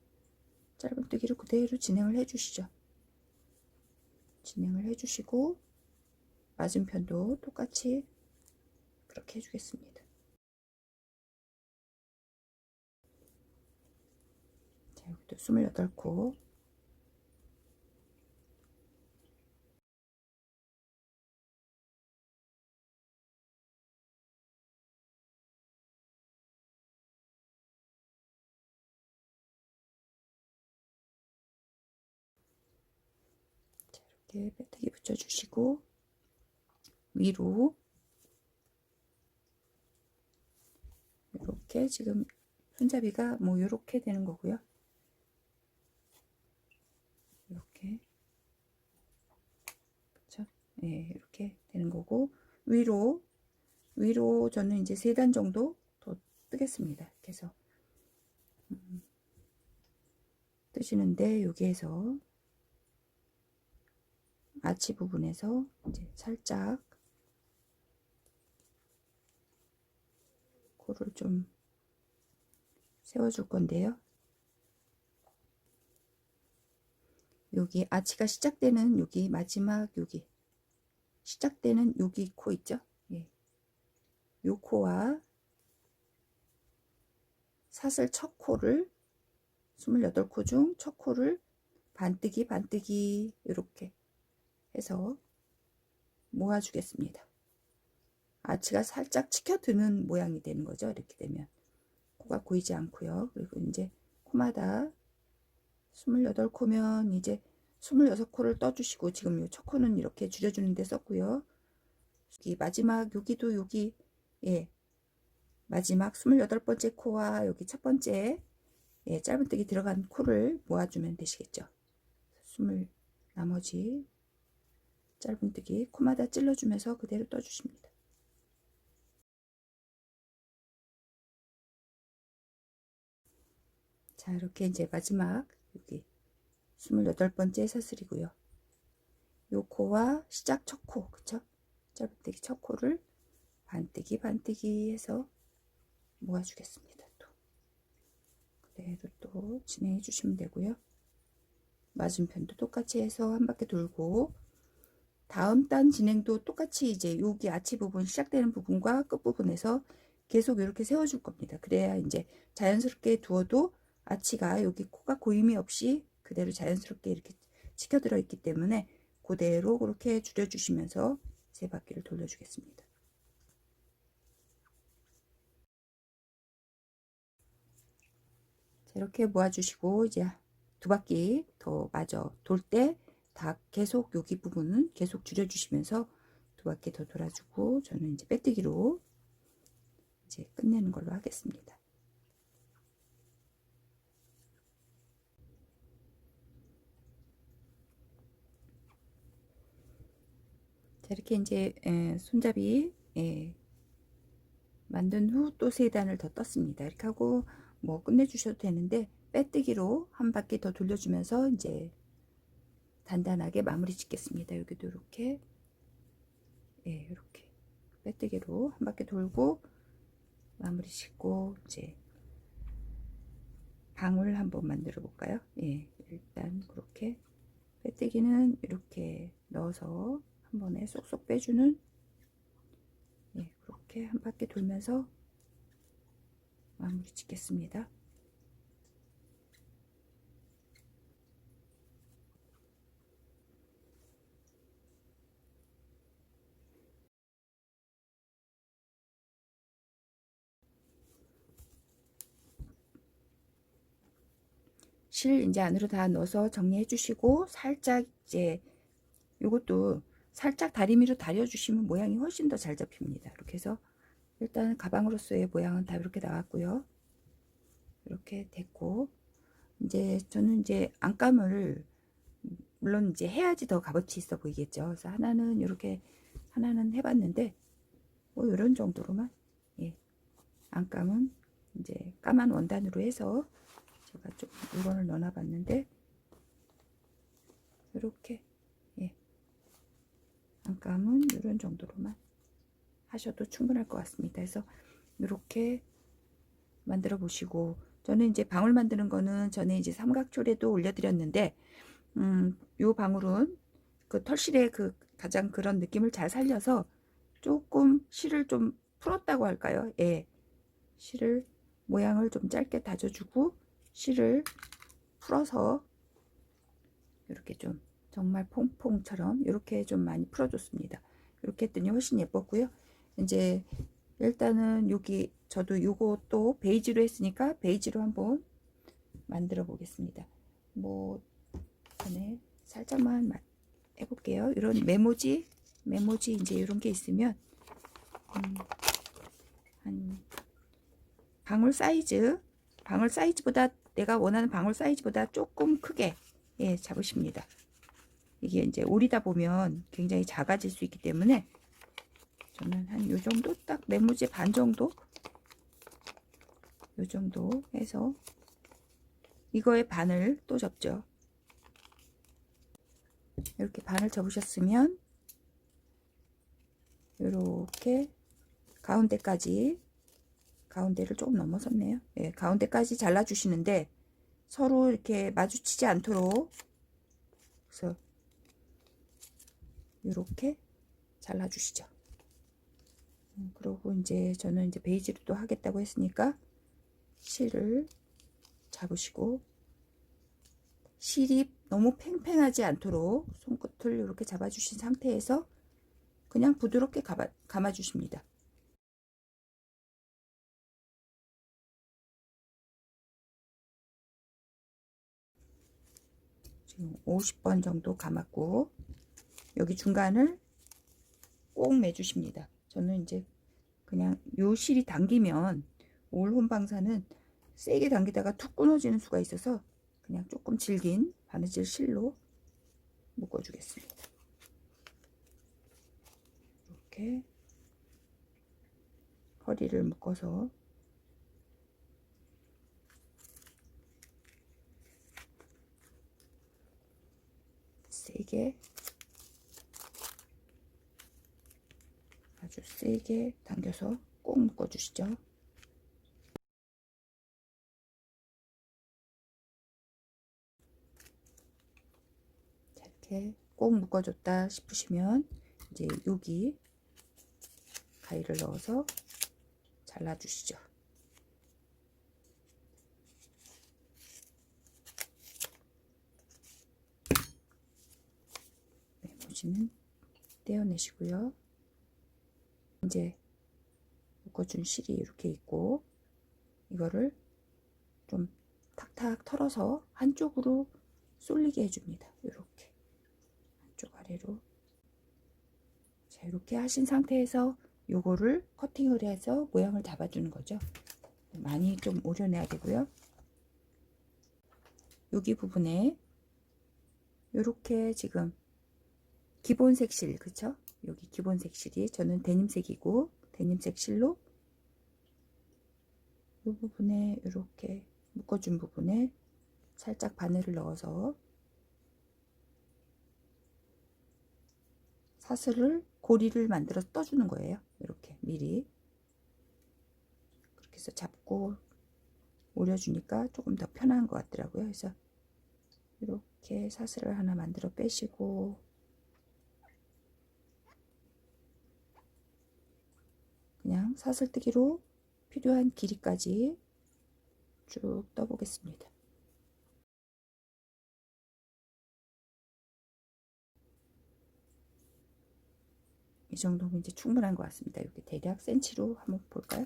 짧은뜨기로 그대로 진행을 해 주시죠. 진행을 해 주시고 맞은편도 똑같이 그렇게 해 주겠습니다. 자, 여기도 28코. 이렇게 빼뜨기 붙여주시고 위로 이렇게 지금 손잡이가 뭐 이렇게 되는 거고요. 이렇게 그렇죠? 네, 이렇게 되는 거고 위로 저는 이제 3단 정도 더 뜨겠습니다. 이렇게 해서 뜨시는데 여기에서 아치 부분에서 이제 살짝 코를 좀 세워줄 건데요. 여기 아치가 시작되는 여기 마지막 여기 시작되는 여기 코 있죠? 예. 요 코와 사슬 첫 코를 28코 중 첫 코를 반뜨기 반뜨기 이렇게 해서 모아주겠습니다. 아치가 살짝 치켜드는 모양이 되는 거죠. 이렇게 되면 코가 고이지 않고요. 그리고 이제 코마다 28코면 이제 26코를 떠주시고, 지금 요 첫 코는 이렇게 줄여주는 데 썼고요. 여기 마지막 여기도 여기 예 마지막 28번째 코와 여기 첫 번째 예 짧은뜨기 들어간 코를 모아주면 되시겠죠. 나머지 짧은뜨기 코마다 찔러주면서 그대로 떠주십니다. 자, 이렇게 이제 마지막 여기 28번째 사슬이고요. 요 코와 시작 첫 코, 그쵸? 짧은뜨기 첫 코를 반뜨기 반뜨기 해서 모아주겠습니다. 또 그대로 또 진행해 주시면 되고요. 맞은편도 똑같이 해서 한 바퀴 돌고, 다음 단 진행도 똑같이 이제 여기 아치 부분 시작되는 부분과 끝 부분에서 계속 이렇게 세워줄 겁니다. 그래야 이제 자연스럽게 두어도 아치가 여기 코가 고임이 없이 그대로 자연스럽게 이렇게 치켜들어 있기 때문에 그대로 그렇게 줄여주시면서 세 바퀴를 돌려주겠습니다. 자, 이렇게 모아주시고 이제 두 바퀴 더 마저 돌 때 다 계속 여기 부분은 계속 줄여주시면서 두 바퀴 더 돌아주고, 저는 이제 빼뜨기로 이제 끝내는 걸로 하겠습니다. 자, 이렇게 이제 손잡이 만든 후 또 세 단을 더 떴습니다. 이렇게 하고 뭐 끝내주셔도 되는데, 빼뜨기로 한 바퀴 더 돌려주면서 이제 단단하게 마무리 짓겠습니다. 여기도 이렇게 이렇게 빼뜨기로 한 바퀴 돌고 마무리 짓고, 이제 방울 한번 만들어 볼까요? 일단 그렇게 빼뜨기는 이렇게 넣어서 한 번에 쏙쏙 빼주는, 그렇게 한 바퀴 돌면서 마무리 짓겠습니다. 실 이제 안으로 다 넣어서 정리해 주시고, 살짝 이제 요것도 살짝 다리미로 다려 주시면 모양이 훨씬 더 잘 잡힙니다. 이렇게 해서 일단 가방으로서의 모양은 다 이렇게 나왔고요. 이렇게 됐고, 이제 저는 이제 안감을 물론 이제 해야지 더 값어치 있어 보이겠죠. 그래서 하나는 이렇게 하나는 해봤는데 뭐 이런 정도로만, 안감은 이제 까만 원단으로 해서 제가 좀 물건을 넣어놔 봤는데, 이렇게 안감은 이런 정도로만 하셔도 충분할 것 같습니다. 그래서 이렇게 만들어 보시고, 저는 이제 방울 만드는 거는 전에 이제 삼각초리에도 올려드렸는데, 요 방울은 그 털실의 그 가장 그런 느낌을 잘 살려서 조금 실을 좀 풀었다고 할까요? 실을 모양을 좀 짧게 다져주고 실을 풀어서 이렇게 좀 정말 퐁퐁처럼 이렇게 좀 많이 풀어줬습니다. 이렇게 했더니 훨씬 예뻤고요. 이제 일단은 여기 저도 요거 또 베이지로 했으니까 베이지로 한번 만들어 보겠습니다. 뭐 전에 살짝만 해볼게요. 이런 메모지 이제 이런 게 있으면 한 방울 사이즈보다 내가 원하는 방울 사이즈보다 조금 크게 잡으십니다. 이게 이제 오리다 보면 굉장히 작아질 수 있기 때문에 저는 한 요 정도, 딱 메모지 반 정도, 요 정도 해서 이거의 반을 또 접죠. 이렇게 반을 접으셨으면 이렇게 가운데를 조금 넘어섰네요. 예, 가운데까지 잘라 주시는데 서로 이렇게 마주치지 않도록, 그래서 이렇게 잘라 주시죠. 그리고 이제 저는 이제 베이지로 또 하겠다고 했으니까 실을 잡으시고, 실이 너무 팽팽하지 않도록 손끝을 이렇게 잡아 주신 상태에서 그냥 부드럽게 감아 주십니다. 지금 50번 정도 감았고, 여기 중간을 꼭 매주십니다. 저는 이제 그냥 요 실이 당기면 올 혼방사는 세게 당기다가 툭 끊어지는 수가 있어서 그냥 조금 질긴 바느질 실로 묶어주겠습니다. 이렇게 허리를 묶어서 세게, 아주 세게 당겨서 꼭 묶어주시죠. 이렇게 꼭 묶어줬다 싶으시면 이제 여기 가위를 넣어서 잘라주시죠. 모지는 떼어내시고요. 이제 묶어준 실이 이렇게 있고, 이거를 좀 탁탁 털어서 한쪽으로 쏠리게 해줍니다. 이렇게 한쪽 아래로. 자, 이렇게 하신 상태에서 요거를 커팅을 해서 모양을 잡아주는 거죠. 많이 좀 오려내야 되고요. 여기 부분에 이렇게 지금 기본색 실, 그쵸? 여기 기본색 실이 저는 데님색이고, 데님색 실로 이 부분에 이렇게 묶어준 부분에 살짝 바늘을 넣어서 사슬을, 고리를 만들어서 떠주는 거예요. 이렇게 미리 그렇게 해서 잡고 오려주니까 조금 더 편한 것 같더라고요. 그래서 이렇게 사슬을 하나 만들어 빼시고, 그냥 사슬뜨기로 필요한 길이까지 쭉 떠보겠습니다. 이 정도면 이제 충분한 것 같습니다. 이렇게 대략 센치로 한번 볼까요?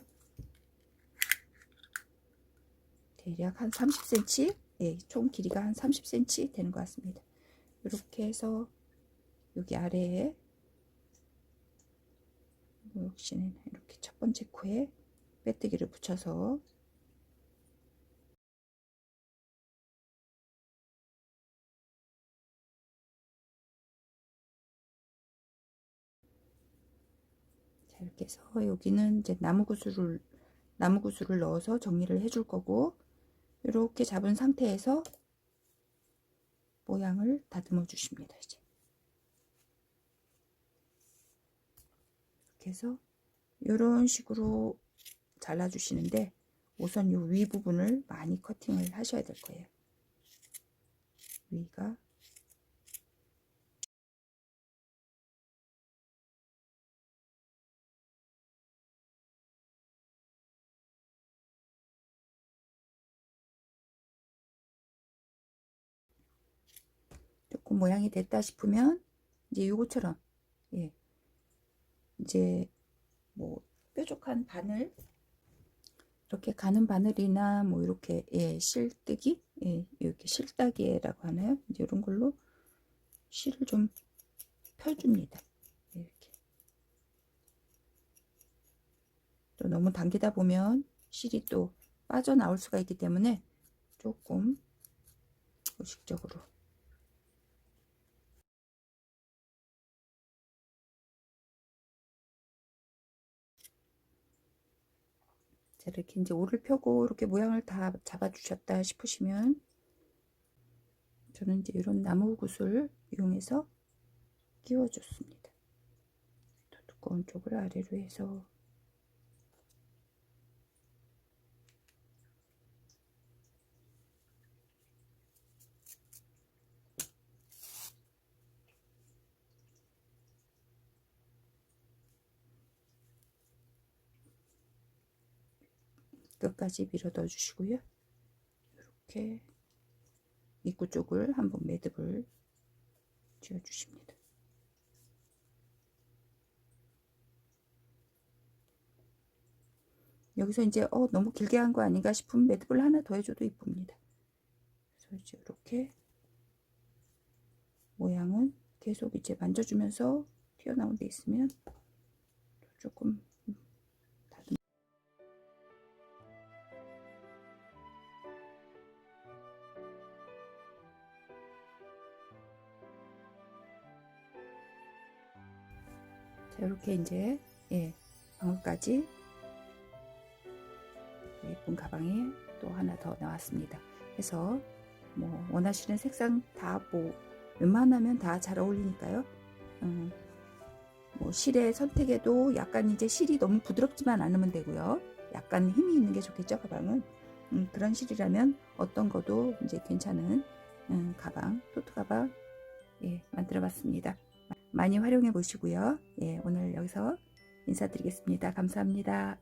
대략 한 30cm, 예, 총 길이가 한 30cm 되는 것 같습니다. 이렇게 해서 여기 아래에 역시는 이렇게 첫 번째 코에 빼뜨기를 붙여서 자, 이렇게 해서 여기는 이제 나무구슬을 넣어서 정리를 해줄 거고, 이렇게 잡은 상태에서 모양을 다듬어 주십니다. 이제 이렇게 해서 이런 식으로 잘라 주시는데, 우선 이 위 부분을 많이 커팅을 하셔야 될 거예요. 위가 조금 모양이 됐다 싶으면 이제 요거처럼, 예, 이제 뭐 뾰족한 바늘, 이렇게 가는 바늘이나 뭐 이렇게, 예, 실뜨기, 예, 이렇게 실따기라고 하나요? 이제 이런 걸로 실을 좀 펴줍니다. 이렇게. 또 너무 당기다 보면 실이 또 빠져나올 수가 있기 때문에 조금 의식적으로. 자, 이렇게 이제 올을 펴고 이렇게 모양을 다 잡아 주셨다 싶으시면, 저는 이제 이런 나무 구슬 이용해서 끼워줬습니다. 더 두꺼운 쪽을 아래로 해서 끝까지 밀어 넣어 주시고요. 이렇게 입구 쪽을 한번 매듭을 지어 주십니다. 여기서 이제 너무 길게 한 거 아닌가 싶으면 매듭을 하나 더 해줘도 이쁩니다. 그래서 이제 이렇게 모양은 계속 이제 만져주면서 튀어나온 데 있으면 조금 다듬. 자, 이렇게 이제 방울까지 예쁜 가방에 또 하나 더 나왔습니다. 그래서 뭐 원하시는 색상 다 뭐 웬만하면 다 잘 어울리니까요. 뭐 실의 선택에도 약간 이제 실이 너무 부드럽지만 않으면 되고요. 약간 힘이 있는 게 좋겠죠, 가방은. 그런 실이라면 어떤 것도 이제 괜찮은 가방, 토트 가방 만들어 봤습니다. 많이 활용해 보시고요. 오늘 여기서 인사드리겠습니다. 감사합니다.